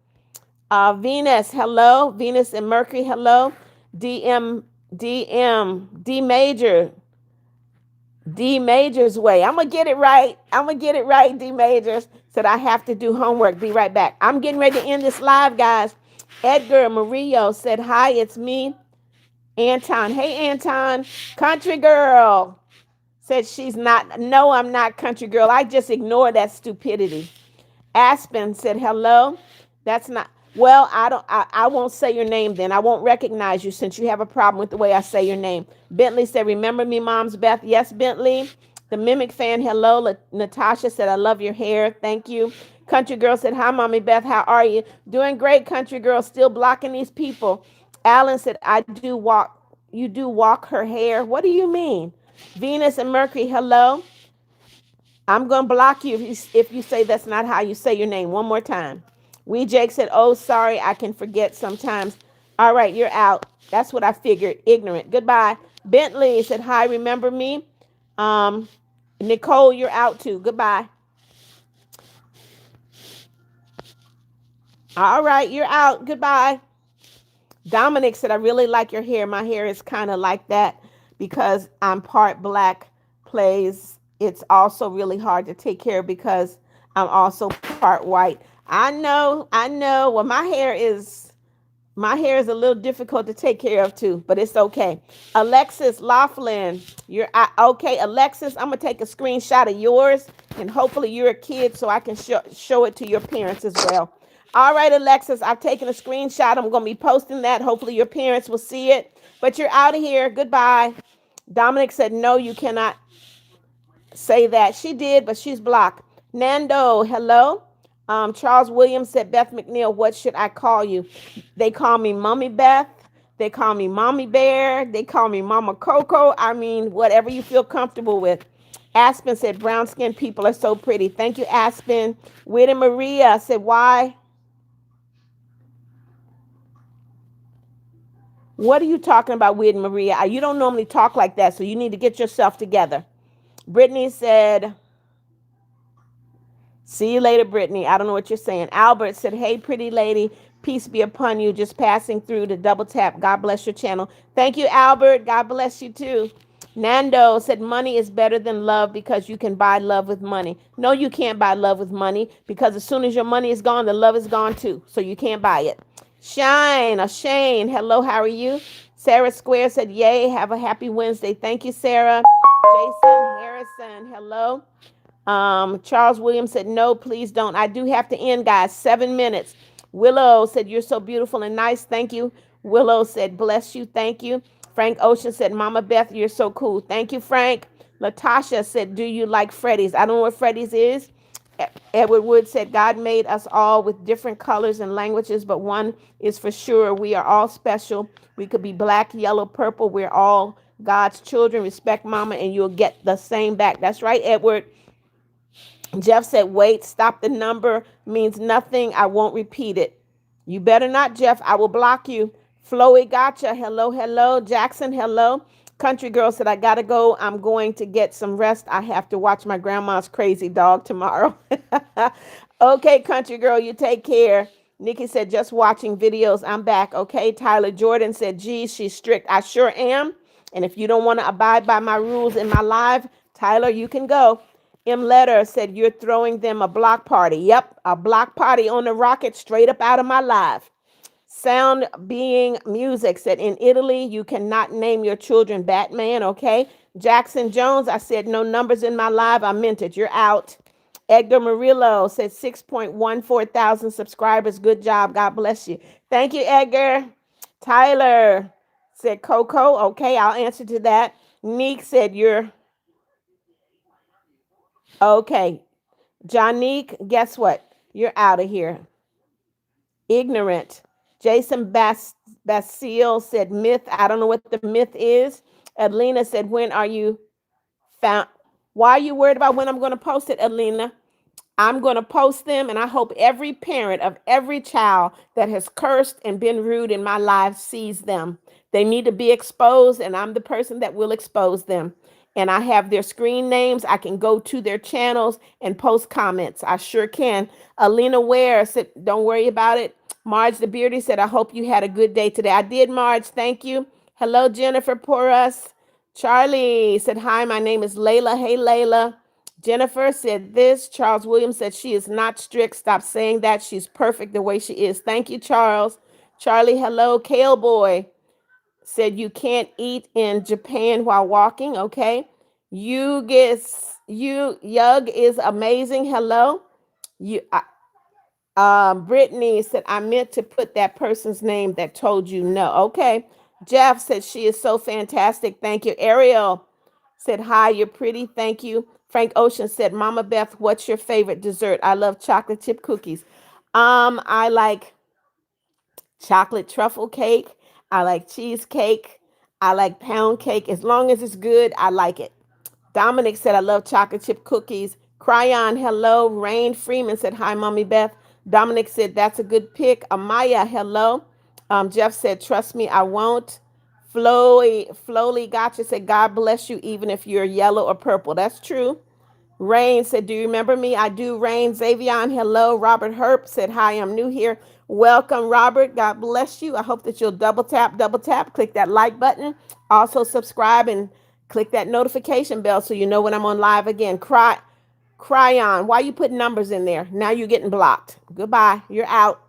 Venus, hello. Venus and Mercury, hello. DM, D Major, D Major's way. I'm gonna get it right. I'm gonna get it right. D Majors said I have to do homework. Be right back. I'm getting ready to end this live, guys. Edgar Murillo said hi. It's me, Anton. Hey, Anton, country girl. Said she's not. No, I'm not country girl. I just ignore that stupidity. Aspen said hello. That's not well, I won't say your name then. I won't recognize you since you have a problem with the way I say your name. Bentley said, remember me, Mom's Beth. Yes, Bentley. The Mimic Fan, hello. Natasha said, I love your hair. Thank you. Country Girl said, hi, Mommy Beth. How are you? Doing great, Country Girl. Still blocking these people. Alan said, I do walk. You do walk her hair. What do you mean? Venus and Mercury, hello. I'm going to block you if you say that's not how you say your name one more time. We Jake said, oh, sorry, I can forget sometimes. All right, you're out. That's what I figured. Ignorant. Goodbye. Bentley said, hi, remember me? Um, Nicole, you're out too. Goodbye. All right, you're out. Goodbye. Dominic said, I really like your hair. My hair is kind of like that because I'm part black plays. It's also really hard to take care of because I'm also part white. I know, I know. Well, my hair is a little difficult to take care of too, but it's okay. Alexis Laughlin, okay. Alexis, I'm gonna take a screenshot of yours, and hopefully you're a kid, so I can show it to your parents as well. All right, Alexis, I've taken a screenshot. I'm gonna be posting that. Hopefully your parents will see it. But you're out of here. Goodbye. Dominic said, no, you cannot say that. She did, but she's blocked. Nando, hello. Charles Williams said, Beth McNeal, what should I call you? They call me Mommy Beth. They call me Mommy Bear. They call me Mama Coco. I mean, whatever you feel comfortable with. Aspen said, brown skinned people are so pretty. Thank you, Aspen. Whitty Maria said, why? What are you talking about, Whitty Maria? You don't normally talk like that, so you need to get yourself together. Brittany said, see you later, Brittany. I don't know what you're saying. Albert said, hey, pretty lady, peace be upon you. Just passing through to double tap. God bless your channel. Thank you, Albert. God bless you too. Nando said, money is better than love because you can buy love with money. No, you can't buy love with money because as soon as your money is gone, the love is gone too. So you can't buy it. Shane, hello, how are you? Sarah Square said, yay, have a happy Wednesday. Thank you, Sarah. Jason Harrison, hello. Charles Williams said, no, please don't. I do have to end, guys. 7 minutes. Willow said, you're so beautiful and nice. Thank you. Willow said, bless you. Thank you. Frank Ocean said, Mama Beth, you're so cool. Thank you, Frank. Latasha said, do you like Freddy's? I don't know what Freddy's is. Edward Wood said, God made us all with different colors and languages, but one is for sure. We are all special. We could be black, yellow, purple. We're all God's children. Respect Mama, and you'll get the same back. That's right, Edward. Jeff said, wait, stop the number means nothing. I won't repeat it. You better not, Jeff. I will block you. Floey gotcha. Hello, hello. Jackson, hello. Country girl said, I got to go. I'm going to get some rest. I have to watch my grandma's crazy dog tomorrow. Okay, country girl, you take care. Nikki said, just watching videos. I'm back. Okay. Tyler Jordan said, geez, she's strict. I sure am. And if you don't want to abide by my rules in my live, Tyler, you can go. M. Letter said, you're throwing them a block party. Yep, a block party on the rocket straight up out of my live. Sound Being Music said, in Italy, you cannot name your children Batman, okay? Jackson Jones, I said, no numbers in my live. I meant it. You're out. Edgar Murillo said, 6.14 thousand subscribers. Good job. God bless you. Thank you, Edgar. Tyler said, Coco. Okay, I'll answer to that. Neek said, you're okay. Jonique, guess what? You're out of here. Ignorant. Jason Bastille said myth. I don't know what the myth is. Adelina said, when are you found? Why are you worried about when I'm going to post it, Adelina? I'm going to post them, and I hope every parent of every child that has cursed and been rude in my life sees them. They need to be exposed, and I'm the person that will expose them. And I have their screen names. I can go to their channels and post comments. I sure can. Alina Ware said, don't worry about it. Marge the Beardy said, I hope you had a good day today. I did, Marge. Thank you. Hello, Jennifer Porus. Charlie said, hi, my name is Layla. Hey, Layla. Jennifer said this. Charles Williams said she is not strict. Stop saying that. She's perfect the way she is. Thank you, Charles. Charlie, hello. Kale Boy said you can't eat in Japan while walking. Okay. Yug is amazing. Hello. You Brittany said, I meant to put that person's name that told you no. Okay. Jeff said she is so fantastic. Thank you. Ariel said, hi, you're pretty. Thank you. Frank Ocean said, Mama Beth, what's your favorite dessert? I love chocolate chip cookies. I like chocolate truffle cake. I like cheesecake. I like pound cake. As long as it's good, I like it. Dominic said, I love chocolate chip cookies. Cryon, hello. Rain Freeman said, hi, Mommy Beth. Dominic said, that's a good pick. Amaya, hello. Jeff said, trust me, I won't. Flowly Gotcha said, God bless you, even if you're yellow or purple. That's true. Rain said, do you remember me? I do, Rain. Xavion, hello. Robert Herp said, hi, I'm new here. Welcome, Robert. God bless you. I hope that you'll double tap, click that like button. Also subscribe and click that notification bell so you know when I'm on live again. Cryon, why you put numbers in there? Now you're getting blocked. Goodbye. You're out.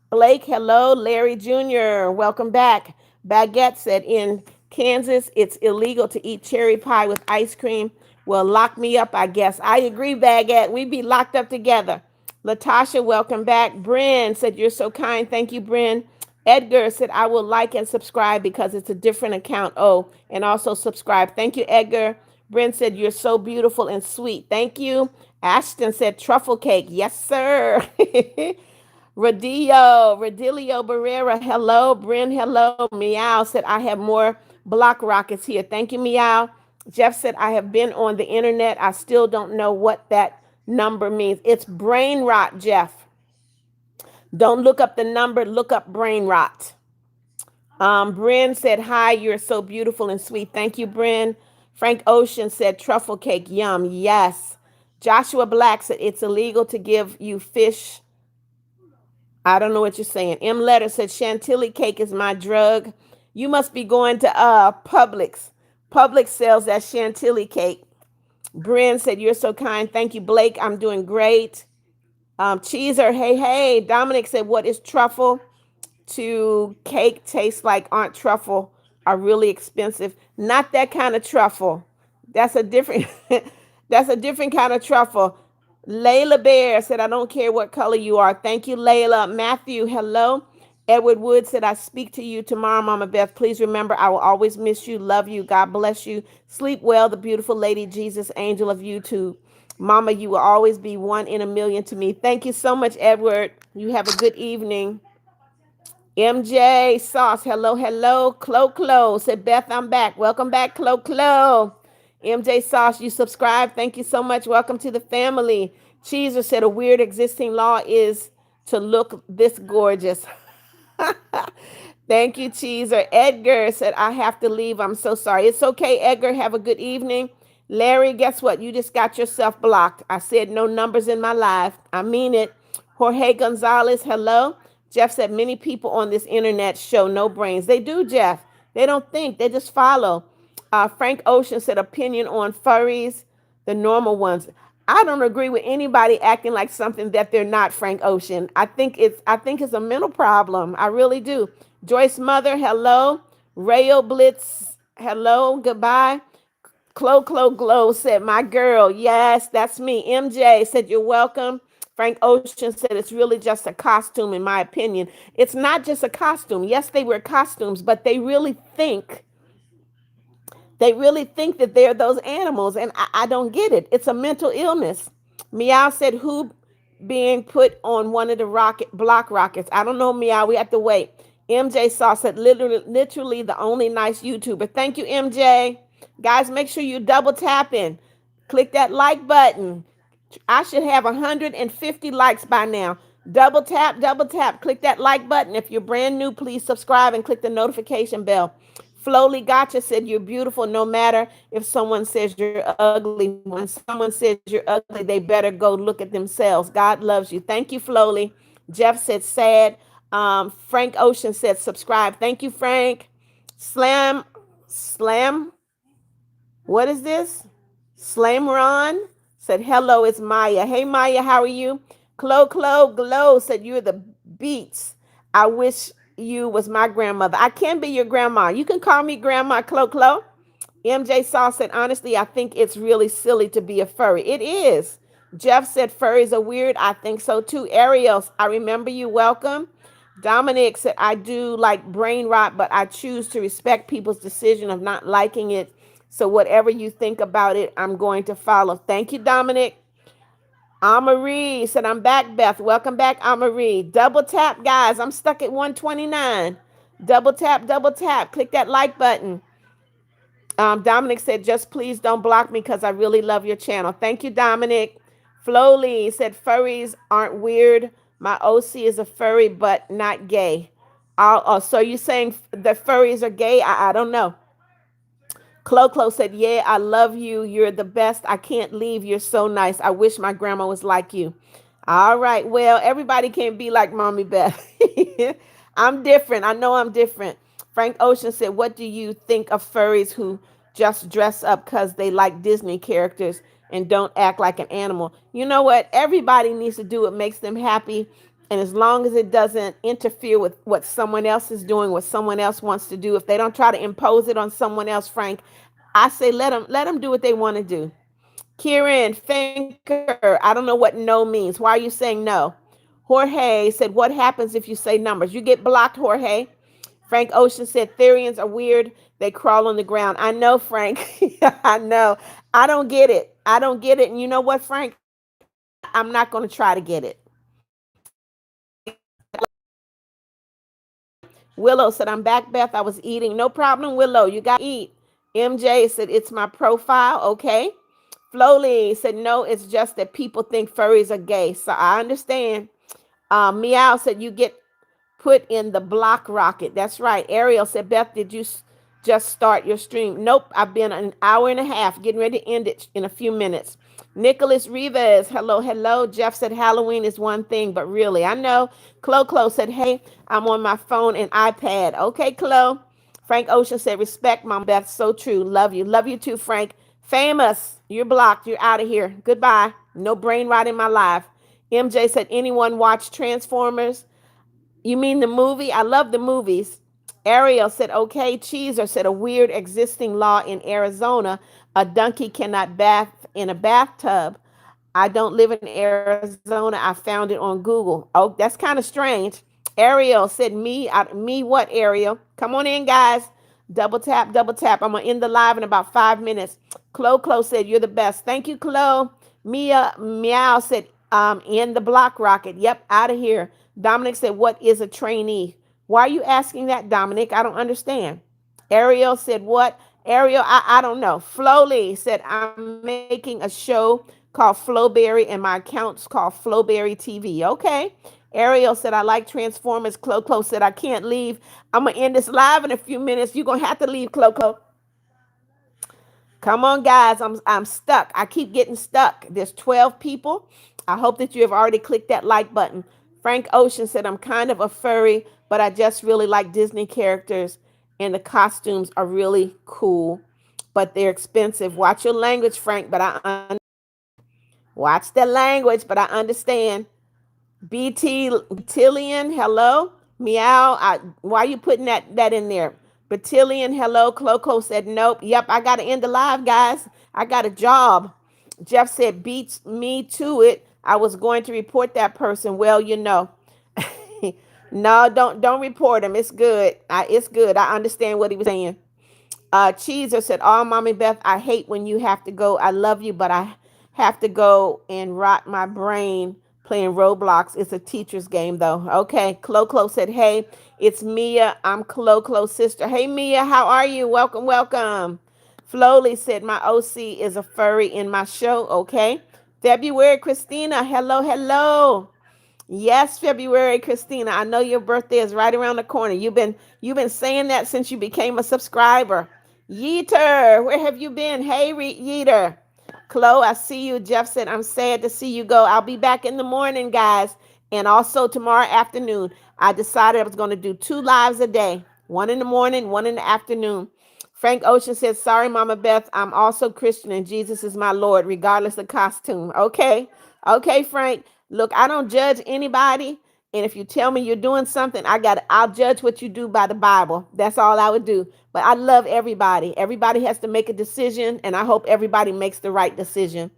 Blake, hello. Larry Jr., welcome back. Baguette said, in Kansas, it's illegal to eat cherry pie with ice cream. Well, lock me up, I guess. I agree, Baguette. We'd be locked up together. Latasha, welcome back. Bryn said, you're so kind. Thank you, Bryn. Edgar said, I will like and subscribe because it's a different account. Oh, and also subscribe. Thank you, Edgar. Bryn said, you're so beautiful and sweet. Thank you. Ashton said, truffle cake. Yes, sir. Radilio Barrera, hello. Bryn, hello. Meow said, I have more block rockets here. Thank you, Meow. Jeff said, I have been on the internet. I still don't know what that number means. It's brain rot, Jeff. Don't look up the number, look up brain rot. Bryn said, hi, you're so beautiful and sweet. Thank you, Bryn. Frank Ocean said, truffle cake, yum. Yes. Joshua Black said, it's illegal to give you fish. I don't know what you're saying. M. Letter said, Chantilly cake is my drug. You must be going to Publix. Publix sells that Chantilly cake. Bryn said, you're so kind. Thank you, Blake. I'm doing great. Cheeser, hey. Dominic said, what is truffle? To cake tastes like Aunt Truffle are really expensive. Not that kind of truffle. That's a different that's a different kind of truffle. Layla Bear said, I don't care what color you are. Thank you, Layla. Matthew, hello. Edward Wood said, I speak to you tomorrow, Mama Beth. Please remember, I will always miss you, love you. God bless you. Sleep well, the beautiful lady, Jesus, angel of YouTube. Mama, you will always be one in a million to me. Thank you so much, Edward. You have a good evening. MJ Sauce, hello. Clo said, Beth, I'm back. Welcome back, Clo. MJ Sauce, you subscribe. Thank you so much. Welcome to the family. Cheeser said, a weird existing law is to look this gorgeous. Thank you, Cheeser. Edgar said, I have to leave. I'm so sorry. It's okay, Edgar. Have a good evening. Larry, guess what? You just got yourself blocked. I said no numbers in my life. I mean it. Jorge Gonzalez, hello. Jeff said, many people on this internet show no brains. They do, Jeff. They don't think. They just follow. Frank Ocean said, opinion on furries, the normal ones. I don't agree with anybody acting like something that they're not, Frank Ocean. I think it's a mental problem. I really do. Joyce Mother, hello. Rayo Blitz, hello. Goodbye. Glow said, my girl. Yes, that's me. MJ said, you're welcome. Frank Ocean said, it's really just a costume, in my opinion. It's not just a costume. Yes, they wear costumes, but they really think that they're those animals, and I don't get it. It's a mental illness. Meow said, who being put on one of the block rockets? I don't know, Meow. We have to wait. MJ Saw said, literally the only nice YouTuber. Thank you, MJ. Guys, make sure you double tap in. Click that like button. I should have 150 likes by now. Double tap, double tap. Click that like button. If you're brand new, please subscribe and click the notification bell. Flowly Gotcha said you're beautiful no matter if someone says you're ugly. When someone says you're ugly, they better go look at themselves. God loves you. Thank you, Flowly. Jeff said sad. Frank Ocean said subscribe. Thank you, Frank. Slam. What is this? Slamron said, hello, it's Maya. Hey, Maya, how are you? Glow said, you're the beats. I wish you was my grandmother. I can be your grandma. You can call me Grandma Clo. MJ Saw said, honestly, I think it's really silly to be a furry. It is. Jeff said, furries are weird. I think so too. Ariel, I remember you. Welcome. Dominic said, I do like brain rot, but I choose to respect people's decision of not liking it. So whatever you think about it, I'm going to follow. Thank you, Dominic. Amarie said, I'm back, Beth. Welcome back, Amarie. Double tap, guys. I'm stuck at 129. Double tap, double tap. Click that like button. Dominic said, just please don't block me because I really love your channel. Thank you, Dominic. Flowly said, furries aren't weird. My OC is a furry, but not gay. So you're saying the furries are gay? I don't know. Clo said, yeah, I love you. You're the best. I can't leave. You're so nice. I wish my grandma was like you. All right. Well, everybody can't be like Mommy Beth. I'm different. I know I'm different. Frank Ocean said, what do you think of furries who just dress up because they like Disney characters and don't act like an animal? You know what? Everybody needs to do what makes them happy. And as long as it doesn't interfere with what someone else is doing, what someone else wants to do, if they don't try to impose it on someone else, Frank, I say let them do what they want to do. Kieran Finker, I don't know what no means. Why are you saying no? Jorge said, what happens if you say numbers? You get blocked, Jorge. Frank Ocean said, Therians are weird. They crawl on the ground. I know, Frank. I know. I don't get it. I don't get it. And you know what, Frank? I'm not going to try to get it. Willow said, I'm back, Beth. I was eating. No problem, Willow. You got to eat. MJ said, it's my profile. Okay. Flowly said, no, it's just that people think furries are gay. So I understand. Meow said, you get put in the block rocket. That's right. Ariel said, Beth, did you just start your stream? Nope. I've been an hour and a half, getting ready to end it in a few minutes. Nicholas Rivas, hello. Jeff said Halloween is one thing, but really, I know. Clo said, hey, I'm on my phone and iPad. Okay, Clo. Frank Ocean said, respect, Mom Beth. So true. Love you. Love you too, Frank. Famous. You're blocked. You're out of here. Goodbye. No brain rot in my life. MJ said, anyone watch Transformers? You mean the movie? I love the movies. Ariel said, okay. Cheeser said, a weird existing law in Arizona. A donkey cannot bath in a bathtub. I don't live in Arizona. I found it on Google. Oh, that's kind of strange. Ariel said, me what, Ariel? Come on in, guys. Double tap, double tap. I'm going to end the live in about 5 minutes. Clo said, you're the best. Thank you, Clo. Meow said, in the block rocket. Yep, out of here. Dominic said, what is a trainee? Why are you asking that, Dominic? I don't understand. Ariel said, what? Ariel, I don't know. Flowly said, I'm making a show called Flowberry and my account's called Flowberry TV. Okay. Ariel said, I like Transformers. Clo said, I can't leave. I'm going to end this live in a few minutes. You're going to have to leave, Clo. Come on, guys. I'm stuck. I keep getting stuck. There's 12 people. I hope that you have already clicked that like button. Frank Ocean said, I'm kind of a furry, but I just really like Disney characters, and the costumes are really cool, but they're expensive. Watch your language, Frank, but watch the language, but I understand. Batillion, hello. Meow. Why are you putting that in there? Batillion, hello. Clo said, nope. Yep, I got to end the live, guys. I got a job. Jeff said, beats me to it. I was going to report that person. Well, you know. No, don't report him. It's good. It's good. I understand what he was saying. Cheeser said, oh, Mommy Beth, I hate when you have to go. I love you, but I have to go and rot my brain. playing Roblox. It's a teacher's game though. Okay. Clo said, hey, it's Mia. I'm Clo's sister. Hey Mia, how are you? Welcome, welcome. Flowly said, my OC is a furry in my show. Okay. February Christina, hello, hello. Yes, February, Christina. I know your birthday is right around the corner. You've been saying that since you became a subscriber. Yeeter, where have you been? Hey, Yeeter. Chloe, I see you. Jeff said, I'm sad to see you go. I'll be back in the morning, guys. And also tomorrow afternoon. I decided I was going to do 2 lives a day. One in the morning, one in the afternoon. Frank Ocean says, sorry, Mama Beth. I'm also Christian and Jesus is my Lord, regardless of costume. Okay. Okay, Frank. Look, I don't judge anybody. And if you tell me you're doing something, I'll judge what you do by the Bible. That's all I would do. But I love everybody. Everybody has to make a decision, and I hope everybody makes the right decision.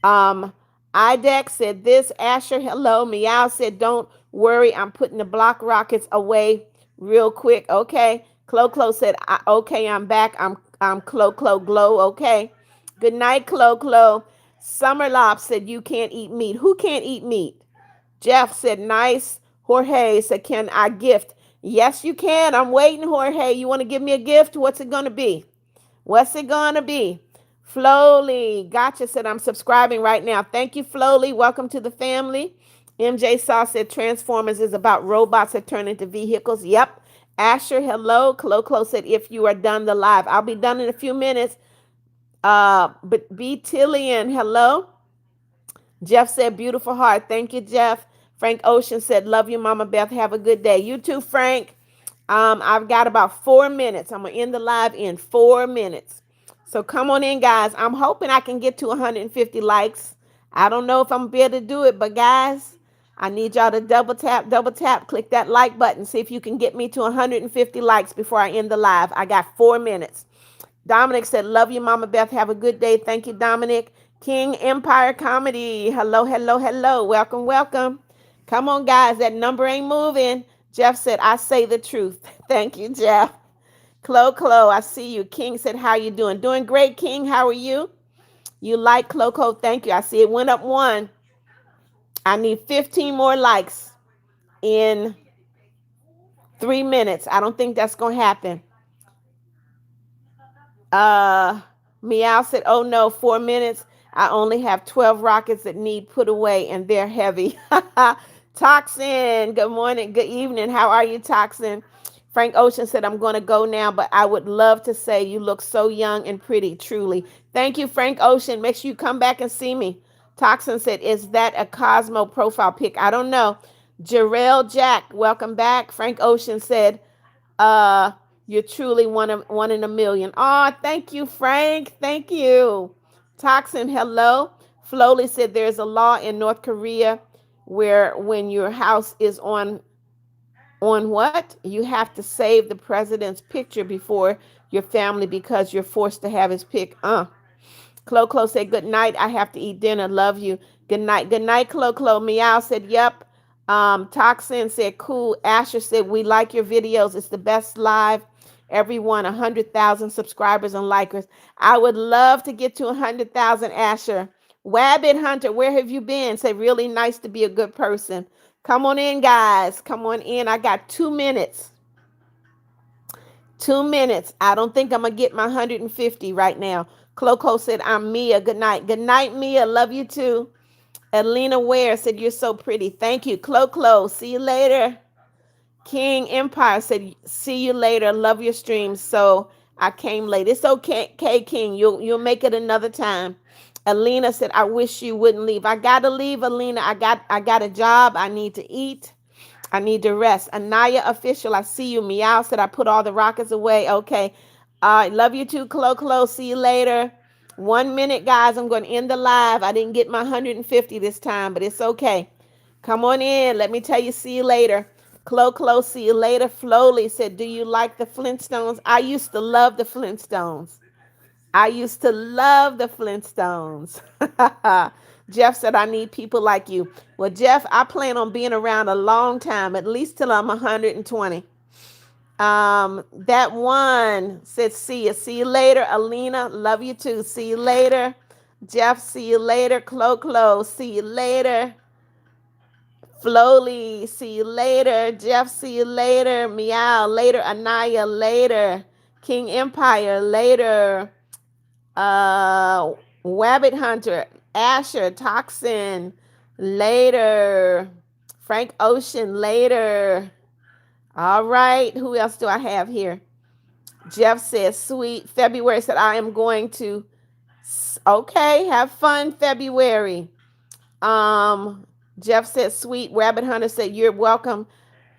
Um, IDEX said this. Asher, hello. Meow said, don't worry. I'm putting the block rockets away real quick. Okay. Clo said, okay, I'm back. I'm Clo Glow. Okay. Good night, Clo. Summerlop said, you can't eat meat. Who can't eat meat? Jeff said, nice. Jorge said, can I gift? Yes, you can. I'm waiting, Jorge. You want to give me a gift? What's it going to be? What's it going to be? Flowly, gotcha, said, I'm subscribing right now. Thank you, Flowly. Welcome to the family. MJ Saw said, Transformers is about robots that turn into vehicles. Yep. Asher, hello. Clo said, if you are done the live, I'll be done in a few minutes. But B. Tillian, hello. Jeff said, beautiful heart. Thank you, Jeff. Frank Ocean said, love you, Mama Beth. Have a good day. You too, Frank. I've got about 4 minutes. I'm going to end the live in 4 minutes. So come on in, guys. I'm hoping I can get to 150 likes. I don't know if I'm going to be able to do it, but guys, I need y'all to double tap, click that like button. See if you can get me to 150 likes before I end the live. I got 4 minutes. Dominic said, love you, Mama Beth. Have a good day. Thank you, Dominic. King Empire Comedy. Hello, hello, hello. Welcome, welcome. Come on, guys. That number ain't moving. Jeff said, I say the truth. Thank you, Jeff. Clo, I see you. King said, how you doing? Doing great, King. How are you? You like Clo. Thank you. I see it went up 1. I need 15 more likes in 3 minutes. I don't think that's going to happen. Meow said, oh no, 4 minutes. I only have 12 rockets that need put away and they're heavy. Toxin, good morning, good evening. How are you, Toxin? Frank Ocean said, I'm going to go now, but I would love to say you look so young and pretty, truly. Thank you, Frank Ocean. Make sure you come back and see me. Toxin said, is that a Cosmo profile pic? I don't know. Jarrell Jack, welcome back. Frank Ocean said, you're truly one in a million. Oh, thank you, Frank. Thank you. Toxin, hello. Flowly said there's a law in North Korea where when your house is on what? You have to save the president's picture before your family because you're forced to have his pic. Clo said, good night. I have to eat dinner. Love you. Good night. Good night, Clo. Meow said, yep. Toxin said, cool. Asher said, we like your videos. It's the best live. Everyone, 100,000 subscribers and likers. I would love to get to 100,000, Asher. Wabbit Hunter, where have you been? Say, really nice to be a good person. Come on in, guys. Come on in. I got 2 minutes. 2 minutes. I don't think I'm going to get my 150 right now. Clo said, I'm Mia. Good night. Good night, Mia. Love you too. Alina Ware said, you're so pretty. Thank you. Clo. See you later. King Empire said, see you later. Love your streams. So I came late. It's okay, King. You'll make it another time. Alina said, I wish you wouldn't leave. I gotta leave, Alina. I got a job. I need to eat. I need to rest. Anaya Official, I see you. Meow said, I put all the rockets away. Okay. Love you too, Clo. See you later. 1 minute, guys. I'm going to end the live. I didn't get my 150 this time, but it's okay. Come on in. Let me tell you, see you later. Clo, see you later. Flowly said, do you like the Flintstones? I used to love the Flintstones. Jeff said, I need people like you. Well, Jeff, I plan on being around a long time, at least till I'm 120. That one said, see you. See you later, Alina. Love you too. See you later. Jeff, see you later. Clo, see you later. Flowly, see you later. Jeff, see you later. Meow, later. Anaya, later. King Empire, later. Uh, Wabbit Hunter, Asher, Toxin, later. Frank Ocean, later. All right, who else do I have here? Jeff says, sweet. February said, I am going to. Okay, have fun, February. Jeff said, sweet. Rabbit Hunter said, you're welcome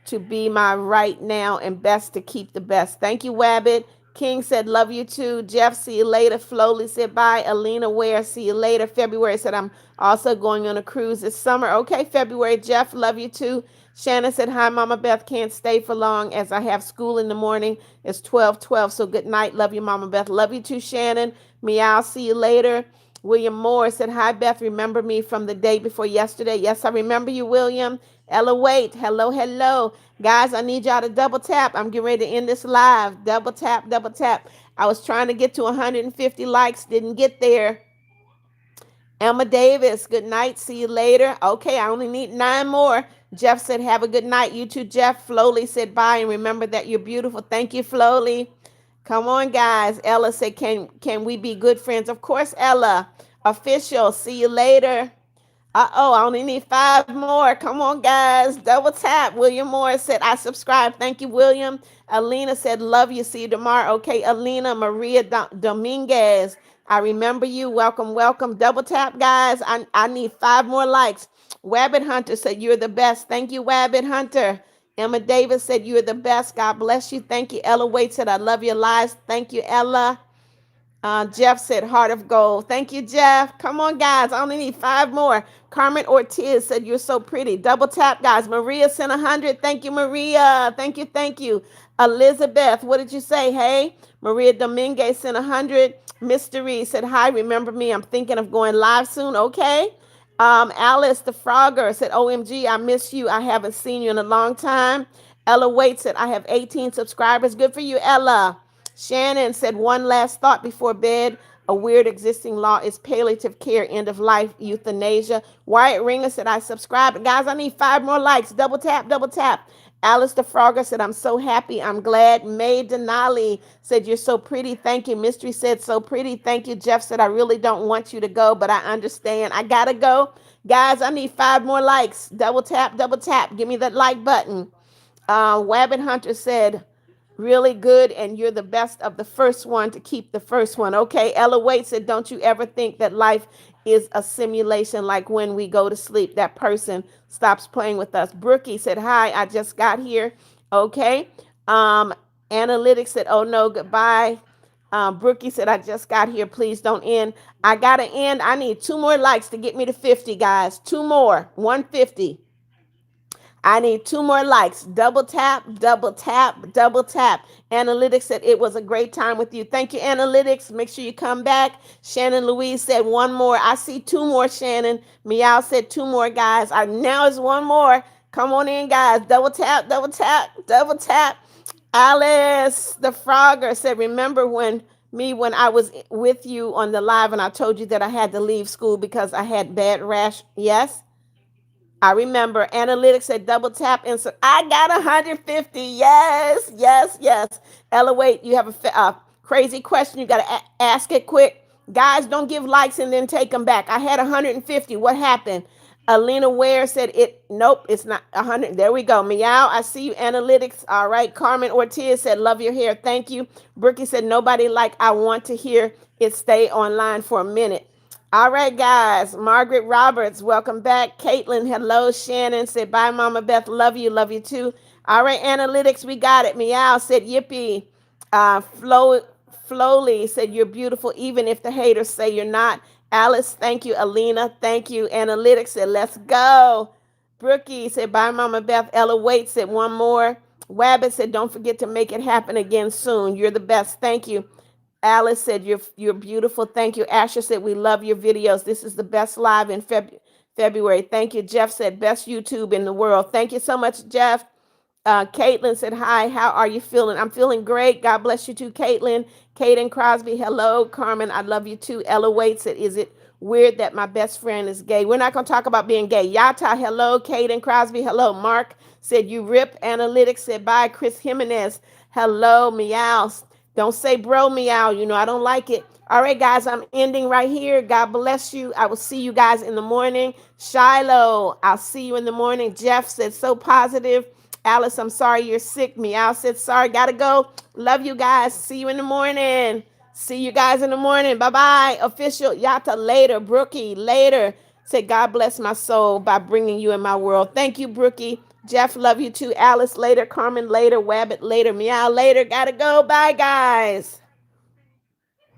to be my right now and best to keep the best. Thank you, Wabbit. King said, love you too. Jeff, see you later. Flowly said, bye. Alina Ware, see you later. February said, I'm also going on a cruise this summer. Okay, February. Jeff, love you too. Shannon said, hi, Mama Beth. Can't stay for long as I have school in the morning. It's 12:12, so good night. Love you, Mama Beth. Love you too, Shannon. Meow, see you later. William Moore said, hi, Beth. Remember me from the day before yesterday? Yes, I remember you, William. Ella Wait, hello, hello. Guys, I need y'all to double tap. I'm getting ready to end this live. Double tap, double tap. I was trying to get to 150 likes, didn't get there. Emma Davis, good night. See you later. Okay, I only need 9 more. Jeff said, have a good night. You too, Jeff. Flowly said, bye. And remember that you're beautiful. Thank you, Flowly. Come on, guys. Ella said, can we be good friends? Of course, Ella. Official. See you later. Uh-oh, I only need 5 more. Come on, guys. Double tap. William Morris said, I subscribe. Thank you, William. Alina said, love you. See you tomorrow. Okay, Alina Maria Dominguez. I remember you. Welcome, welcome. Double tap, guys. I need 5 more likes. Wabbit Hunter said, you're the best. Thank you, Wabbit Hunter. Emma Davis said, you're the best. God bless you. Thank you. Ella Waite said, I love your lives. Thank you, Ella. Jeff said, heart of gold. Thank you, Jeff. Come on, guys. I only need 5 more. Carmen Ortiz said, you're so pretty. Double tap, guys. Maria sent 100. Thank you, Maria. Thank you, thank you. Elizabeth, what did you say? Hey, Maria Dominguez sent 100. Mystery said, hi, remember me. I'm thinking of going live soon. Okay. Alice the Frogger said, OMG, I miss you. I haven't seen you in a long time. Ella Waite said, I have 18 subscribers. Good for you, Ella. Shannon said, one last thought before bed. A weird existing law is palliative care, end of life, euthanasia. Wyatt Ringer said, I subscribe. Guys, I need 5 more likes. Double tap, double tap. Alice the Frogger said, I'm so happy. I'm glad. May Denali said, you're so pretty. Thank you. Mystery said, so pretty. Thank you. Jeff said, I really don't want you to go, but I understand. I got to go. Guys, I need 5 more likes. Double tap, double tap. Give me that like button. Wabbit Hunter said, really good, and you're the best of the first one to keep the first one. Okay, Ella Waite said, don't you ever think that life is a simulation, like when we go to sleep, that person stops playing with us. Brookie said, hi, I just got here. Okay. Analytics said, oh no, goodbye. Brookie said, I just got here. Please don't end. I got to end. I need 2 more likes to get me to 50, guys. 2 more. 150. I need 2 more likes. Double tap, double tap, double tap. Analytics said, it was a great time with you. Thank you, Analytics. Make sure you come back. Shannon Louise said, 1 more. I see 2 more, Shannon. Meow said, 2 more, guys. Now it's 1 more. Come on in, guys. Double tap, double tap, double tap. Alice the Frogger said, remember when I was with you on the live and I told you that I had to leave school because I had bad rash? Yes. I remember. Analytics said double tap insert. I got 150. Yes, yes, yes. Ella, wait, you have a crazy question. You got to ask it quick. Guys, don't give likes and then take them back. I had 150. What happened? Alina Ware said it. Nope, it's not 100. There we go. Meow, I see you. Analytics. All right. Carmen Ortiz said, love your hair. Thank you. Brookie said, nobody like I want to hear it. Stay online for a minute. All right, guys. Margaret Roberts, welcome back. Caitlin, hello. Shannon said, bye, Mama Beth. Love you too. All right, Analytics, we got it. Meow said, yippee. Flowly said, you're beautiful, even if the haters say you're not. Alice, thank you. Alina, thank you. Analytics said, let's go. Brookie said, bye, Mama Beth. Ella Waite said, 1 more. Wabbit said, don't forget to make it happen again soon. You're the best. Thank you. Alice said, you're beautiful. Thank you. Asher said, we love your videos. This is the best live in February. Thank you. Jeff said, best YouTube in the world. Thank you so much, Jeff. Caitlin said, hi, how are you feeling? I'm feeling great. God bless you too, Caitlin. Kaden Crosby, hello. Carmen, I love you too. Ella Waite said, is it Weird that my best friend is gay. We're not going to talk about being gay. Yata, hello. Caden Crosby, hello. Mark said you rip. Analytics said bye. Chris Jimenez, hello. Meows. Don't say bro meow. You know, I don't like it. All right, guys, I'm ending right here. God bless you. I will see you guys in the morning. Shiloh, I'll see you in the morning. Jeff said so positive. Alice, I'm sorry you're sick. Meow said sorry. Gotta go. Love you guys. See you in the morning. See you guys in the morning. Bye bye. Official Yata later. Brookie later. Say God bless my soul by bringing you in my world. Thank you, Brookie. Jeff, love you too. Alice later. Carmen later. Wabbit later. Meow later. Gotta go. Bye, guys.